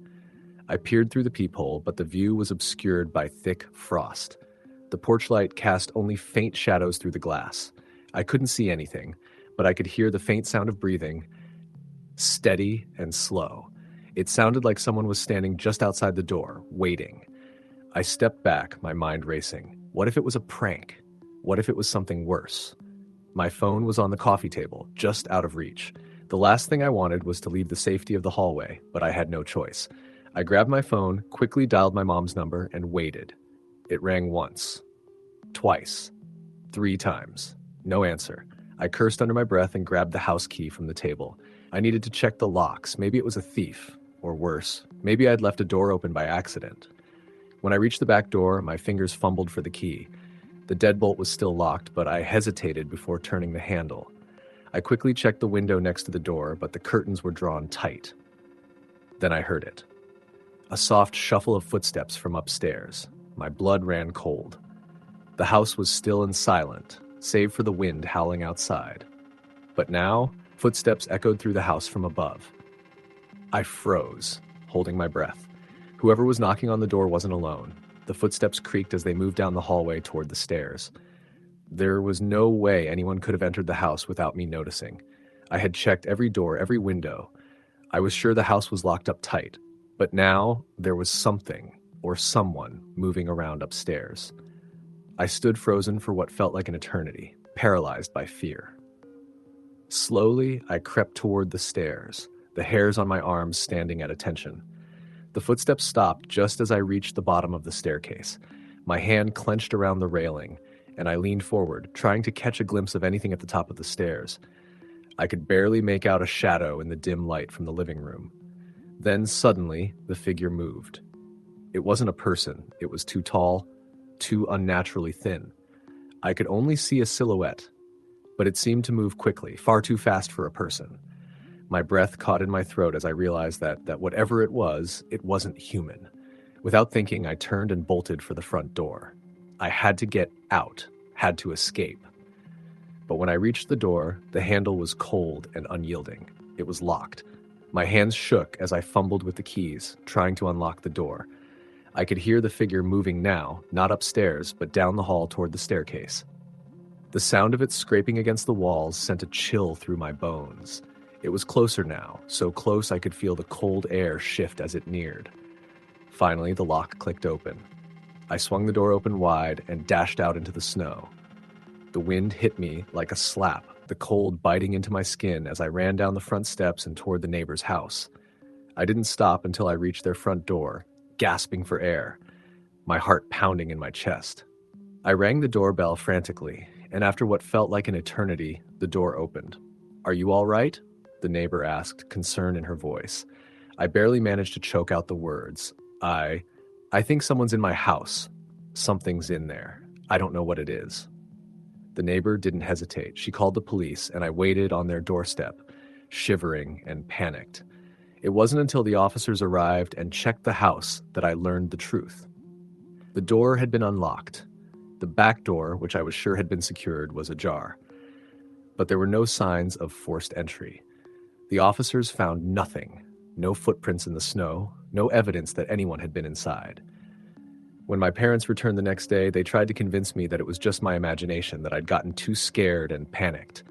I peered through the peephole, but the view was obscured by thick frost. The porch light cast only faint shadows through the glass. I couldn't see anything, but I could hear the faint sound of breathing, steady and slow. It sounded like someone was standing just outside the door, waiting. I stepped back, my mind racing. What if it was a prank? What if it was something worse? My phone was on the coffee table, just out of reach. The last thing I wanted was to leave the safety of the hallway, but I had no choice. I grabbed my phone, quickly dialed my mom's number, and waited. It rang once, twice, 3 times. No answer. I cursed under my breath and grabbed the house key from the table. I needed to check the locks. Maybe it was a thief, or worse, maybe I'd left a door open by accident. When I reached the back door, my fingers fumbled for the key. The deadbolt was still locked, but I hesitated before turning the handle. I quickly checked the window next to the door, but the curtains were drawn tight. Then I heard it. A soft shuffle of footsteps from upstairs. My blood ran cold. The house was still and silent, save for the wind howling outside. But now, footsteps echoed through the house from above. I froze, holding my breath. Whoever was knocking on the door wasn't alone. The footsteps creaked as they moved down the hallway toward the stairs. There was no way anyone could have entered the house without me noticing. I had checked every door, every window. I was sure the house was locked up tight. But now, there was something, or someone, moving around upstairs. I stood frozen for what felt like an eternity, paralyzed by fear. Slowly, I crept toward the stairs, the hairs on my arms standing at attention. The footsteps stopped just as I reached the bottom of the staircase. My hand clenched around the railing, and I leaned forward, trying to catch a glimpse of anything at the top of the stairs. I could barely make out a shadow in the dim light from the living room. Then suddenly, the figure moved. It wasn't a person. It was too tall, too unnaturally thin. I could only see a silhouette, but it seemed to move quickly, far too fast for a person. My breath caught in my throat as I realized that whatever it wasn't human. Without thinking, I turned and bolted for the front door. I had to get out, had to escape. But when I reached the door, the handle was cold and unyielding. It was locked. My hands shook as I fumbled with the keys, trying to unlock the door. I could hear the figure moving now, not upstairs, but down the hall toward the staircase. The sound of it scraping against the walls sent a chill through my bones. It was closer now, so close I could feel the cold air shift as it neared. Finally, the lock clicked open. I swung the door open wide and dashed out into the snow. The wind hit me like a slap, the cold biting into my skin as I ran down the front steps and toward the neighbor's house. I didn't stop until I reached their front door, gasping for air, my heart pounding in my chest. I rang the doorbell frantically, and after what felt like an eternity, the door opened. "Are you all right?" the neighbor asked, concern in her voice. I barely managed to choke out the words. I think someone's in my house. Something's in there. I don't know what it is." The neighbor didn't hesitate. She called the police, and I waited on their doorstep, shivering and panicked. It wasn't until the officers arrived and checked the house that I learned the truth. The door had been unlocked. The back door, which I was sure had been secured, was ajar. But there were no signs of forced entry. The officers found nothing. No footprints in the snow, no evidence that anyone had been inside. When my parents returned the next day, they tried to convince me that it was just my imagination, that I'd gotten too scared and panicked.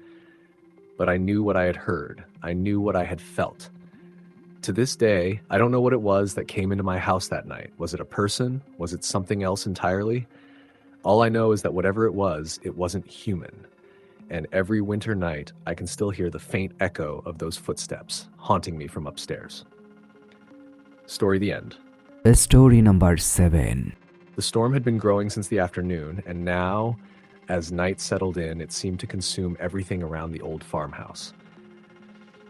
But I knew what I had heard. I knew what I had felt. To this day, I don't know what it was that came into my house that night. Was it a person? Was it something else entirely? All I know is that whatever it wasn't human. And every winter night, I can still hear the faint echo of those footsteps haunting me from upstairs. Story the end. Story number 7. The storm had been growing since the afternoon, and now, as night settled in, it seemed to consume everything around the old farmhouse.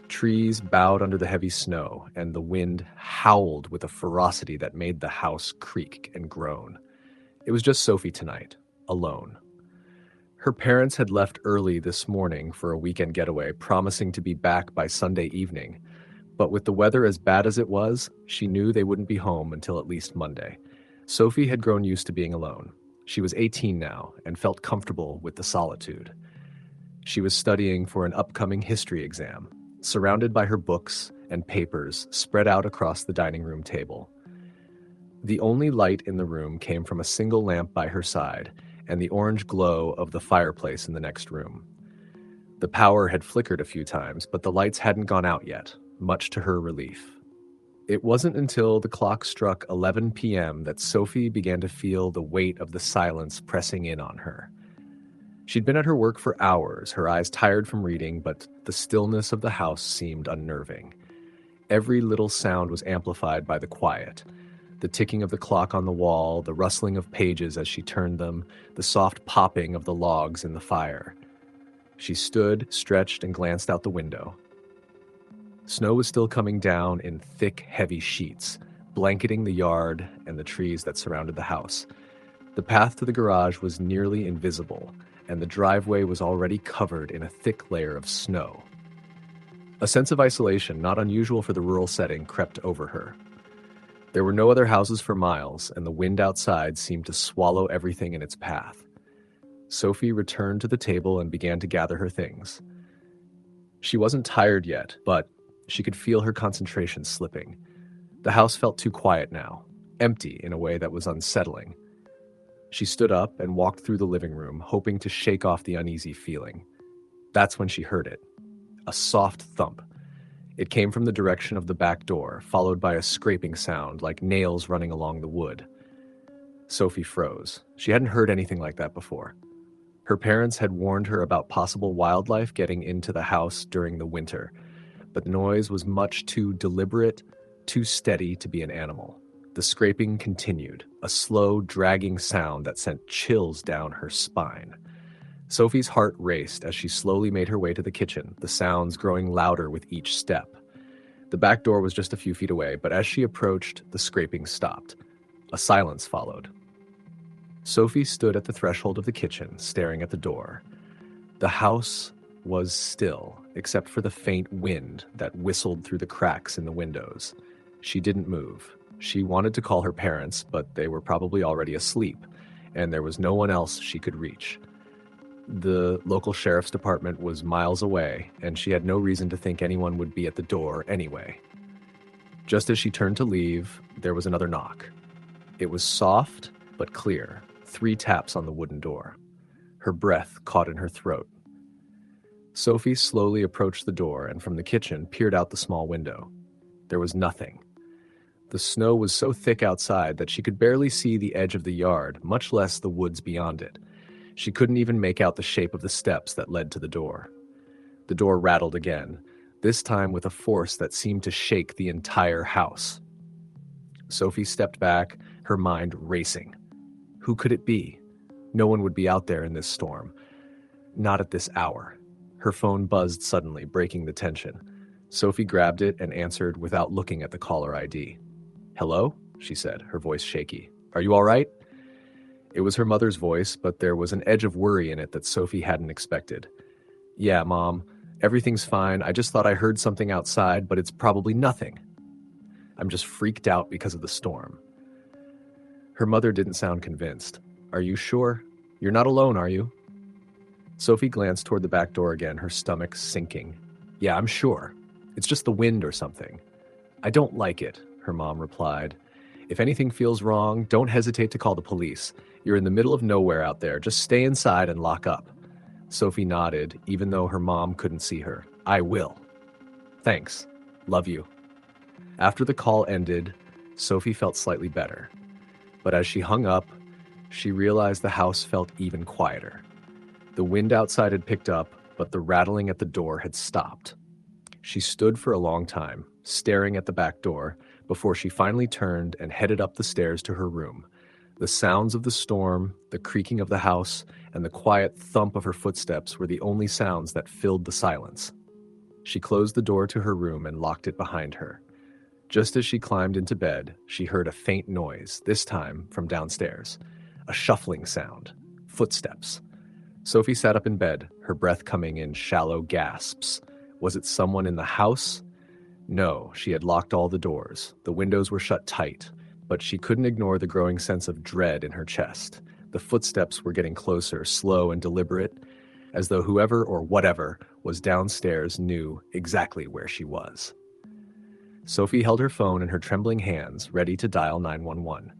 Trees bowed under the heavy snow, and the wind howled with a ferocity that made the house creak and groan. It was just Sophie tonight, alone. Her parents had left early this morning for a weekend getaway, promising to be back by Sunday evening. But with the weather as bad as it was, she knew they wouldn't be home until at least Monday. Sophie had grown used to being alone. She was 18 now and felt comfortable with the solitude. She was studying for an upcoming history exam, surrounded by her books and papers spread out across the dining room table. The only light in the room came from a single lamp by her side and the orange glow of the fireplace in the next room. The power had flickered a few times, but the lights hadn't gone out yet, much to her relief. It wasn't until the clock struck 11 p.m. that Sophie began to feel the weight of the silence pressing in on her. She'd been at her work for hours, her eyes tired from reading, but the stillness of the house seemed unnerving. Every little sound was amplified by the quiet. The ticking of the clock on the wall, the rustling of pages as she turned them, the soft popping of the logs in the fire. She stood, stretched, and glanced out the window. Snow was still coming down in thick, heavy sheets, blanketing the yard and the trees that surrounded the house. The path to the garage was nearly invisible, and the driveway was already covered in a thick layer of snow. A sense of isolation, not unusual for the rural setting, crept over her. There were no other houses for miles, and the wind outside seemed to swallow everything in its path. Sophie returned to the table and began to gather her things. She wasn't tired yet, but she could feel her concentration slipping. The house felt too quiet now, empty in a way that was unsettling. She stood up and walked through the living room, hoping to shake off the uneasy feeling. That's when she heard it. A soft thump. It came from the direction of the back door, followed by a scraping sound like nails running along the wood. Sophie froze. She hadn't heard anything like that before. Her parents had warned her about possible wildlife getting into the house during the winter, but the noise was much too deliberate, too steady to be an animal. The scraping continued, a slow, dragging sound that sent chills down her spine. Sophie's heart raced as she slowly made her way to the kitchen, the sounds growing louder with each step. The back door was just a few feet away, but as she approached, the scraping stopped. A silence followed. Sophie stood at the threshold of the kitchen, staring at the door. The house was still, except for the faint wind that whistled through the cracks in the windows. She didn't move. She wanted to call her parents, but they were probably already asleep, and there was no one else she could reach. The local sheriff's department was miles away, and she had no reason to think anyone would be at the door anyway. Just as she turned to leave, there was another knock. It was soft but clear, 3 taps on the wooden door. Her breath caught in her throat. Sophie slowly approached the door and from the kitchen peered out the small window. There was nothing. The snow was so thick outside that she could barely see the edge of the yard, much less the woods beyond it. She couldn't even make out the shape of the steps that led to the door. The door rattled again, this time with a force that seemed to shake the entire house. Sophie stepped back, her mind racing. Who could it be? No one would be out there in this storm. Not at this hour. Her phone buzzed suddenly, breaking the tension. Sophie grabbed it and answered without looking at the caller ID. "Hello?" she said, her voice shaky. "Are you all right?" It was her mother's voice, but there was an edge of worry in it that Sophie hadn't expected. "Yeah, Mom. Everything's fine. I just thought I heard something outside, but it's probably nothing. I'm just freaked out because of the storm." Her mother didn't sound convinced. "Are you sure? You're not alone, are you?" Sophie glanced toward the back door again, her stomach sinking. "Yeah, I'm sure. It's just the wind or something." "I don't like it," her mom replied. "If anything feels wrong, don't hesitate to call the police. You're in the middle of nowhere out there. Just stay inside and lock up." Sophie nodded, even though her mom couldn't see her. "I will." "Thanks. Love you." After the call ended, Sophie felt slightly better. But as she hung up, she realized the house felt even quieter. The wind outside had picked up, but the rattling at the door had stopped. She stood for a long time, staring at the back door, before she finally turned and headed up the stairs to her room. The sounds of the storm, the creaking of the house, and the quiet thump of her footsteps were the only sounds that filled the silence. She closed the door to her room and locked it behind her. Just as she climbed into bed, she heard a faint noise, this time from downstairs. A shuffling sound. Footsteps. Sophie sat up in bed, her breath coming in shallow gasps. Was it someone in the house? No, she had locked all the doors. The windows were shut tight, but she couldn't ignore the growing sense of dread in her chest. The footsteps were getting closer, slow and deliberate, as though whoever or whatever was downstairs knew exactly where she was. Sophie held her phone in her trembling hands, ready to dial 911.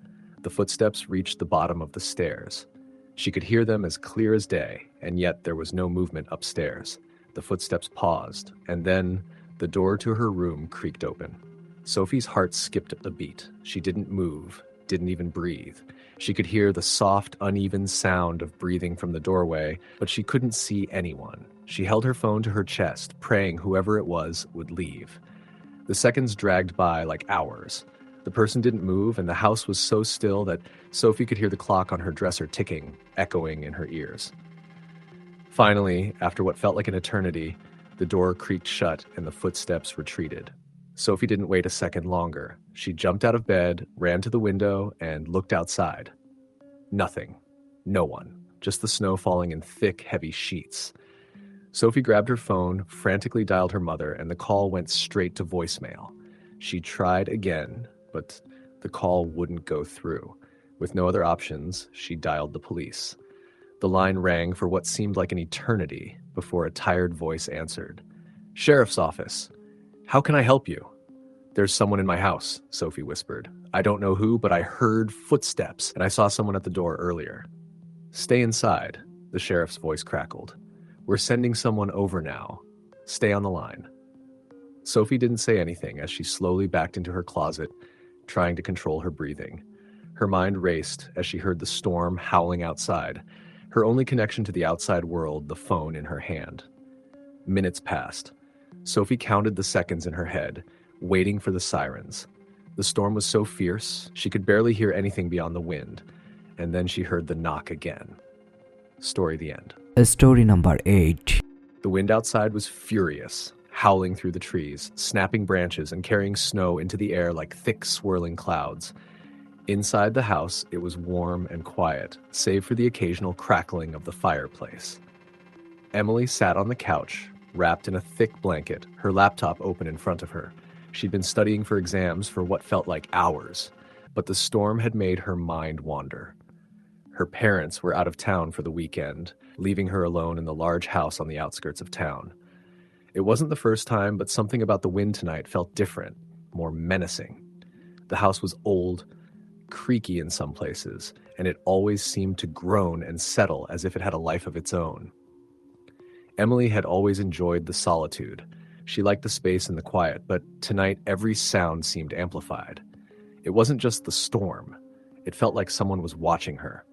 The footsteps reached the bottom of the stairs. She could hear them as clear as day, and yet there was no movement upstairs. The footsteps paused, and then the door to her room creaked open. Sophie's heart skipped a beat. She didn't move, didn't even breathe. She could hear the soft, uneven sound of breathing from the doorway, but she couldn't see anyone. She held her phone to her chest, praying whoever it was would leave. The seconds dragged by like hours. The person didn't move, and the house was so still that Sophie could hear the clock on her dresser ticking, echoing in her ears. Finally, after what felt like an eternity, the door creaked shut and the footsteps retreated. Sophie didn't wait a second longer. She jumped out of bed, ran to the window, and looked outside. Nothing. No one. Just the snow falling in thick, heavy sheets. Sophie grabbed her phone, frantically dialed her mother, and the call went straight to voicemail. She tried again, but the call wouldn't go through. With no other options, she dialed the police. The line rang for what seemed like an eternity before a tired voice answered. "Sheriff's office. How can I help you?" "There's someone in my house," Sophie whispered. "I don't know who, but I heard footsteps, and I saw someone at the door earlier." "Stay inside," the sheriff's voice crackled. "We're sending someone over now. Stay on the line." Sophie didn't say anything as she slowly backed into her closet, trying to control her breathing. Her mind raced as she heard the storm howling outside, her only connection to the outside world, the phone in her hand. Minutes passed. Sophie counted the seconds in her head, waiting for the sirens. The storm was so fierce, she could barely hear anything beyond the wind, and then she heard the knock again. Story the end. Story number 8. The wind outside was furious, howling through the trees, snapping branches and carrying snow into the air like thick swirling clouds. Inside the house, it was warm and quiet, save for the occasional crackling of the fireplace. Emily sat on the couch, wrapped in a thick blanket, her laptop open in front of her. She'd been studying for exams for what felt like hours, but the storm had made her mind wander. Her parents were out of town for the weekend, leaving her alone in the large house on the outskirts of town. It wasn't the first time, but something about the wind tonight felt different, more menacing. The house was old, creaky in some places, and it always seemed to groan and settle as if it had a life of its own. Emily had always enjoyed the solitude. She liked the space and the quiet, but tonight every sound seemed amplified. It wasn't just the storm. It felt like someone was watching her.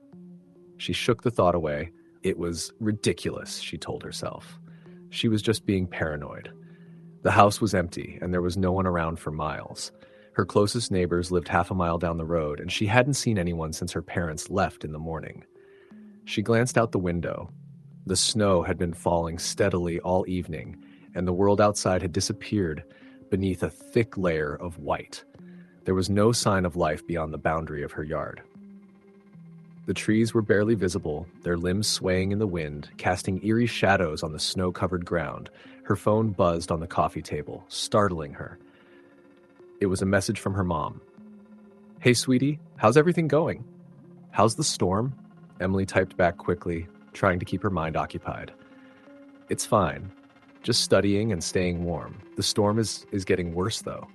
She shook the thought away. It was ridiculous, she told herself. She was just being paranoid. The house was empty, and there was no one around for miles. Her closest neighbors lived half a mile down the road, and she hadn't seen anyone since her parents left in the morning. She glanced out the window. The snow had been falling steadily all evening, and the world outside had disappeared beneath a thick layer of white. There was no sign of life beyond the boundary of her yard. The trees were barely visible, their limbs swaying in the wind, casting eerie shadows on the snow-covered ground. Her phone buzzed on the coffee table, startling her. It was a message from her mom. "Hey, sweetie, how's everything going?" "How's the storm?" Emily typed back quickly, trying to keep her mind occupied. "It's fine. Just studying and staying warm. The storm is getting worse, though.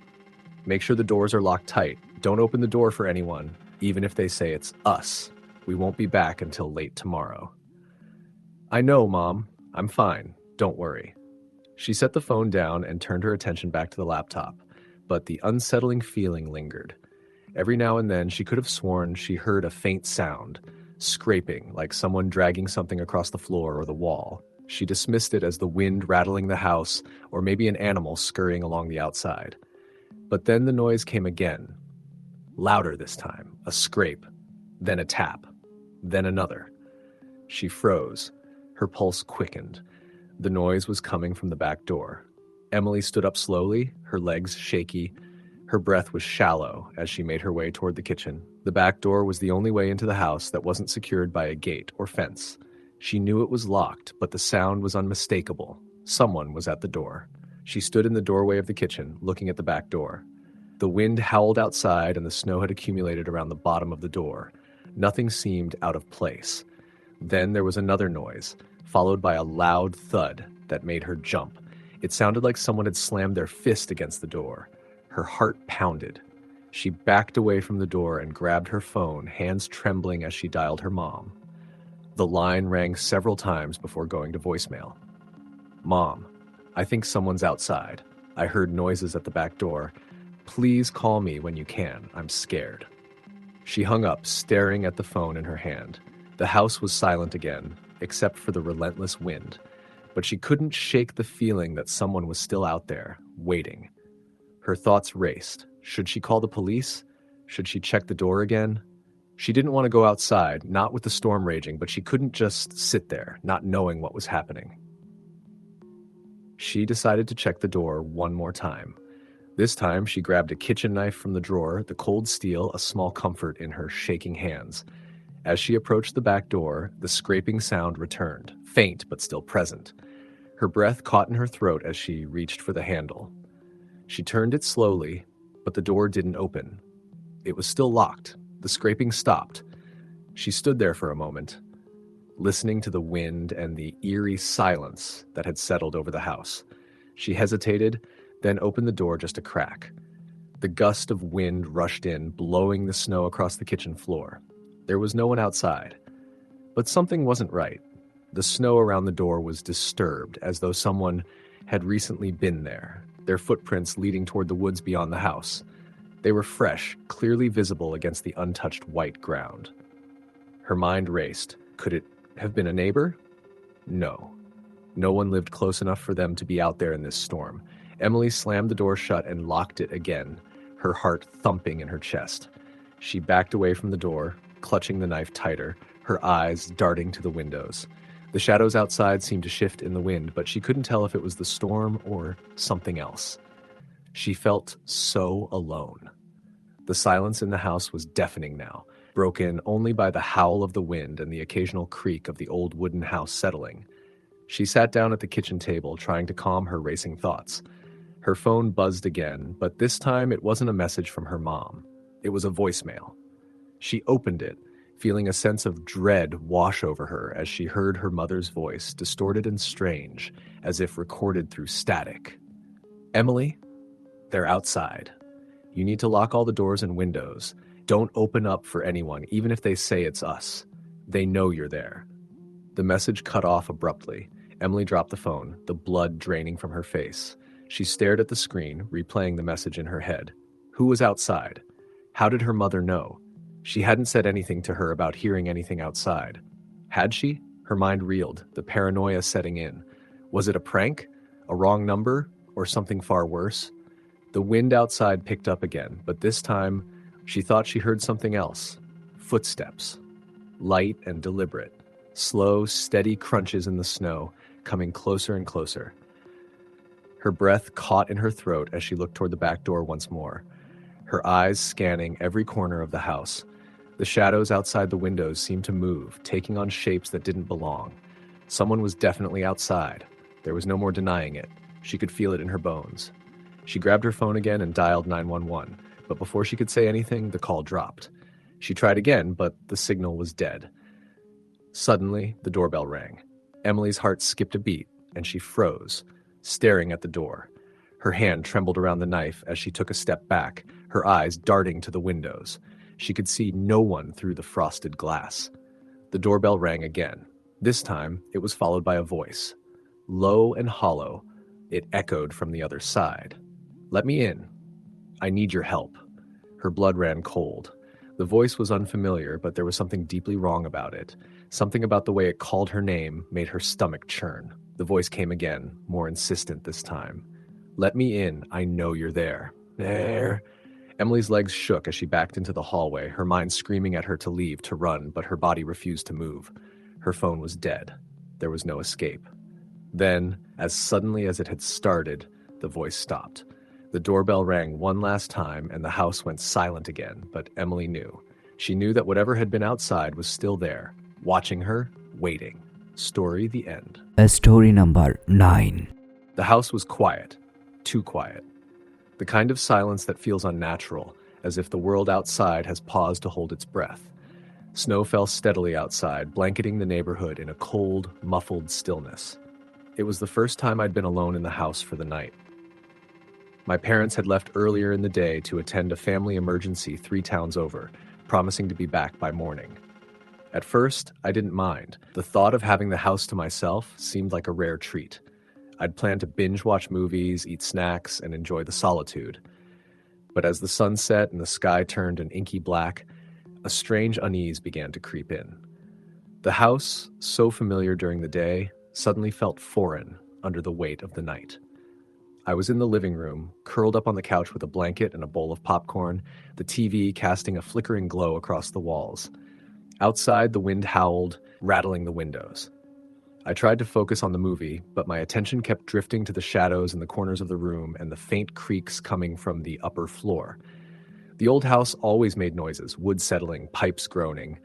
Make sure the doors are locked tight. Don't open the door for anyone, even if they say it's us. We won't be back until late tomorrow." "I know, Mom. I'm fine. Don't worry." She set the phone down and turned her attention back to the laptop, but the unsettling feeling lingered. Every now and then she could have sworn she heard a faint sound, scraping like someone dragging something across the floor or the wall. She dismissed it as the wind rattling the house or maybe an animal scurrying along the outside. But then the noise came again. Louder this time, a scrape, then a tap, then another. She froze. Her pulse quickened. The noise was coming from the back door. Emily stood up slowly, her legs shaky. Her breath was shallow as she made her way toward the kitchen. The back door was the only way into the house that wasn't secured by a gate or fence. She knew it was locked, but the sound was unmistakable. Someone was at the door. She stood in the doorway of the kitchen, looking at the back door. The wind howled outside and the snow had accumulated around the bottom of the door. Nothing seemed out of place. Then there was another noise, followed by a loud thud that made her jump. It sounded like someone had slammed their fist against the door. Her heart pounded. She backed away from the door and grabbed her phone, hands trembling as she dialed her mom. The line rang several times before going to voicemail. "Mom, I think someone's outside. I heard noises at the back door. Please call me when you can. I'm scared." She hung up, staring at the phone in her hand. The house was silent again, except for the relentless wind. But she couldn't shake the feeling that someone was still out there, waiting. Her thoughts raced. Should she call the police? Should she check the door again? She didn't want to go outside, not with the storm raging, but she couldn't just sit there, not knowing what was happening. She decided to check the door one more time. This time, she grabbed a kitchen knife from the drawer, the cold steel a small comfort in her shaking hands. As she approached the back door, the scraping sound returned, faint but still present. Her breath caught in her throat as she reached for the handle. She turned it slowly, but the door didn't open. It was still locked. The scraping stopped. She stood there for a moment, listening to the wind and the eerie silence that had settled over the house. She hesitated, then opened the door just a crack. The gust of wind rushed in, blowing the snow across the kitchen floor. There was no one outside. But something wasn't right. The snow around the door was disturbed, as though someone had recently been there, their footprints leading toward the woods beyond the house. They were fresh, clearly visible against the untouched white ground. Her mind raced. Could it have been a neighbor? No. No one lived close enough for them to be out there in this storm. Emily slammed the door shut and locked it again, her heart thumping in her chest. She backed away from the door, clutching the knife tighter, her eyes darting to the windows. The shadows outside seemed to shift in the wind, but she couldn't tell if it was the storm or something else. She felt so alone. The silence in the house was deafening now, broken only by the howl of the wind and the occasional creak of the old wooden house settling. She sat down at the kitchen table, trying to calm her racing thoughts. Her phone buzzed again, but this time it wasn't a message from her mom. It was a voicemail. She opened it, feeling a sense of dread wash over her as she heard her mother's voice, distorted and strange, as if recorded through static. "Emily, they're outside. You need to lock all the doors and windows. Don't open up for anyone, even if they say it's us. They know you're there." The message cut off abruptly. Emily dropped the phone, the blood draining from her face. She stared at the screen, replaying the message in her head. Who was outside? How did her mother know? She hadn't said anything to her about hearing anything outside. Had she? Her mind reeled, the paranoia setting in. Was it a prank? A wrong number? Or something far worse? The wind outside picked up again, but this time she thought she heard something else. Footsteps. Light and deliberate. Slow, steady crunches in the snow, coming closer and closer. Her breath caught in her throat as she looked toward the back door once more, her eyes scanning every corner of the house. The shadows outside the windows seemed to move, taking on shapes that didn't belong. Someone was definitely outside. There was no more denying it. She could feel it in her bones. She grabbed her phone again and dialed 911, but before she could say anything, the call dropped. She tried again, but the signal was dead. Suddenly, the doorbell rang. Emily's heart skipped a beat, and she froze, staring at the door. Her hand trembled around the knife as she took a step back, her eyes darting to the windows. She could see no one through the frosted glass. The doorbell rang again. This time, it was followed by a voice. Low and hollow, it echoed from the other side. "Let me in. I need your help." Her blood ran cold. The voice was unfamiliar, but there was something deeply wrong about it. Something about the way it called her name made her stomach churn. The voice came again, more insistent this time. "Let me in. I know you're there." "There." Emily's legs shook as she backed into the hallway, her mind screaming at her to leave, to run, but her body refused to move. Her phone was dead. There was no escape. Then, as suddenly as it had started, the voice stopped. The doorbell rang one last time, and the house went silent again, but Emily knew. She knew that whatever had been outside was still there, watching her, waiting. Story the end. Story number 9. The house was quiet. Too quiet. The kind of silence that feels unnatural, as if the world outside has paused to hold its breath. Snow fell steadily outside, blanketing the neighborhood in a cold, muffled stillness. It was the first time I'd been alone in the house for the night. My parents had left earlier in the day to attend a family emergency 3 towns over, promising to be back by morning. At first, I didn't mind. The thought of having the house to myself seemed like a rare treat. I'd planned to binge-watch movies, eat snacks, and enjoy the solitude. But as the sun set and the sky turned an inky black, a strange unease began to creep in. The house, so familiar during the day, suddenly felt foreign under the weight of the night. I was in the living room, curled up on the couch with a blanket and a bowl of popcorn, the TV casting a flickering glow across the walls. Outside, the wind howled, rattling the windows. I tried to focus on the movie, but my attention kept drifting to the shadows in the corners of the room and the faint creaks coming from the upper floor. The old house always made noises, wood settling, pipes groaning.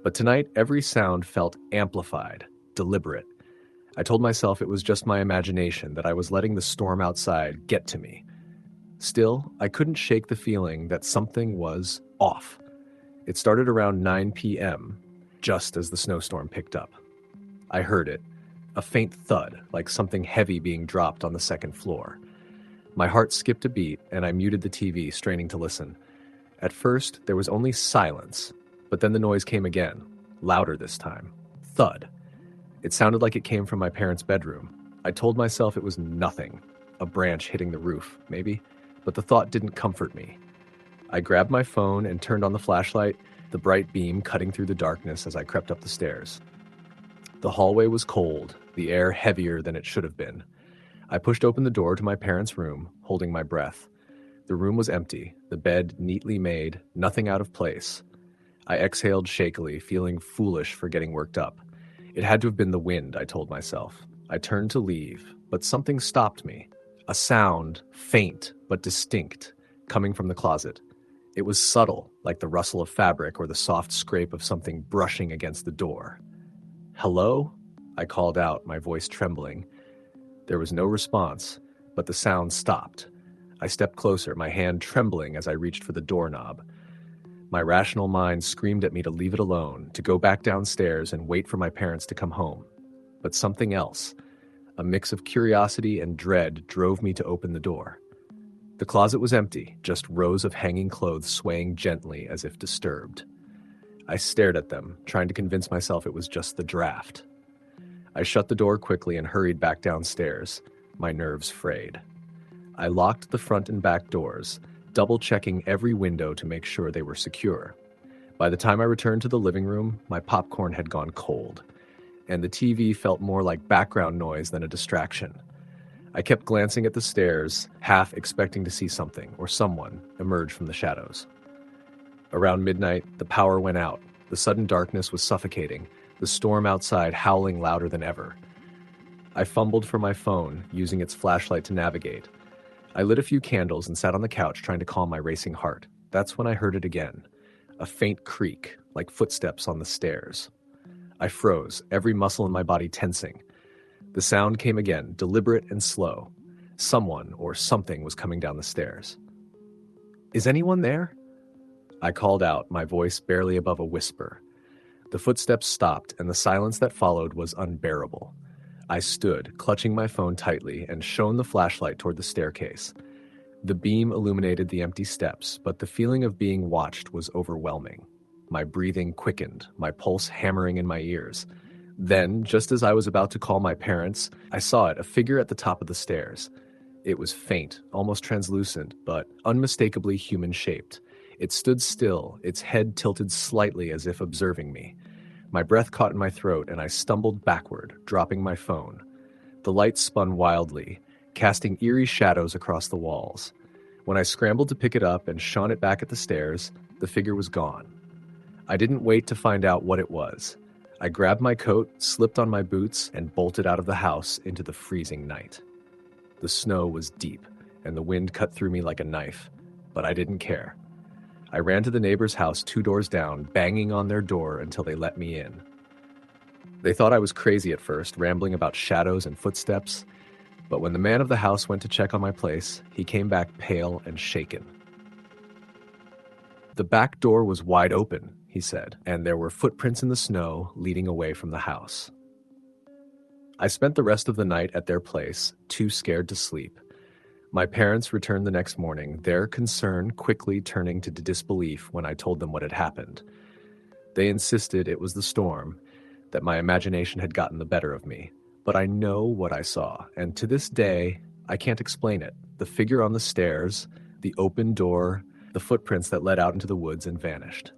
But tonight, every sound felt amplified, deliberate. I told myself it was just my imagination, that I was letting the storm outside get to me. Still, I couldn't shake the feeling that something was off. It started around 9 p.m., just as the snowstorm picked up. I heard it, a faint thud, like something heavy being dropped on the second floor. My heart skipped a beat, and I muted the TV, straining to listen. At first, there was only silence, but then the noise came again, louder this time. Thud. It sounded like it came from my parents' bedroom. I told myself it was nothing, a branch hitting the roof, maybe, but the thought didn't comfort me. I grabbed my phone and turned on the flashlight, the bright beam cutting through the darkness as I crept up the stairs. The hallway was cold, the air heavier than it should have been. I pushed open the door to my parents' room, holding my breath. The room was empty, the bed neatly made, nothing out of place. I exhaled shakily, feeling foolish for getting worked up. It had to have been the wind, I told myself. I turned to leave, but something stopped me. A sound, faint but distinct, coming from the closet. It was subtle, like the rustle of fabric or the soft scrape of something brushing against the door. "Hello?" I called out, my voice trembling. There was no response, but the sound stopped. I stepped closer, my hand trembling as I reached for the doorknob. My rational mind screamed at me to leave it alone, to go back downstairs and wait for my parents to come home. But something else, a mix of curiosity and dread, drove me to open the door. The closet was empty, just rows of hanging clothes swaying gently as if disturbed. I stared at them, trying to convince myself it was just the draft. I shut the door quickly and hurried back downstairs, my nerves frayed. I locked the front and back doors, double-checking every window to make sure they were secure. By the time I returned to the living room, my popcorn had gone cold, and the TV felt more like background noise than a distraction. I kept glancing at the stairs, half expecting to see something or someone emerge from the shadows. Around midnight, the power went out. The sudden darkness was suffocating, the storm outside howling louder than ever. I fumbled for my phone, using its flashlight to navigate. I lit a few candles and sat on the couch trying to calm my racing heart. That's when I heard it again. A faint creak, like footsteps on the stairs. I froze, every muscle in my body tensing. The sound came again, deliberate and slow. Someone or something was coming down the stairs. "Is anyone there?" I called out, my voice barely above a whisper. The footsteps stopped, and the silence that followed was unbearable. I stood, clutching my phone tightly, and shone the flashlight toward the staircase. The beam illuminated the empty steps, but the feeling of being watched was overwhelming. My breathing quickened, my pulse hammering in my ears. Then, just as I was about to call my parents, I saw it, a figure at the top of the stairs. It was faint, almost translucent, but unmistakably human-shaped. It stood still, its head tilted slightly as if observing me. My breath caught in my throat, and I stumbled backward, dropping my phone. The light spun wildly, casting eerie shadows across the walls. When I scrambled to pick it up and shone it back at the stairs, the figure was gone. I didn't wait to find out what it was. I grabbed my coat, slipped on my boots, and bolted out of the house into the freezing night. The snow was deep, and the wind cut through me like a knife, but I didn't care. I ran to the neighbor's house 2 doors down, banging on their door until they let me in. They thought I was crazy at first, rambling about shadows and footsteps, but when the man of the house went to check on my place, he came back pale and shaken. "The back door was wide open," he said, "and there were footprints in the snow leading away from the house." I spent the rest of the night at their place, too scared to sleep. My parents returned the next morning, their concern quickly turning to disbelief when I told them what had happened. They insisted it was the storm, that my imagination had gotten the better of me. But I know what I saw, and to this day, I can't explain it. The figure on the stairs, the open door, the footprints that led out into the woods and vanished.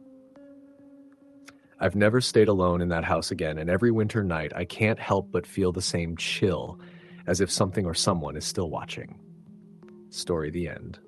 I've never stayed alone in that house again, and every winter night I can't help but feel the same chill, as if something or someone is still watching. Story the end.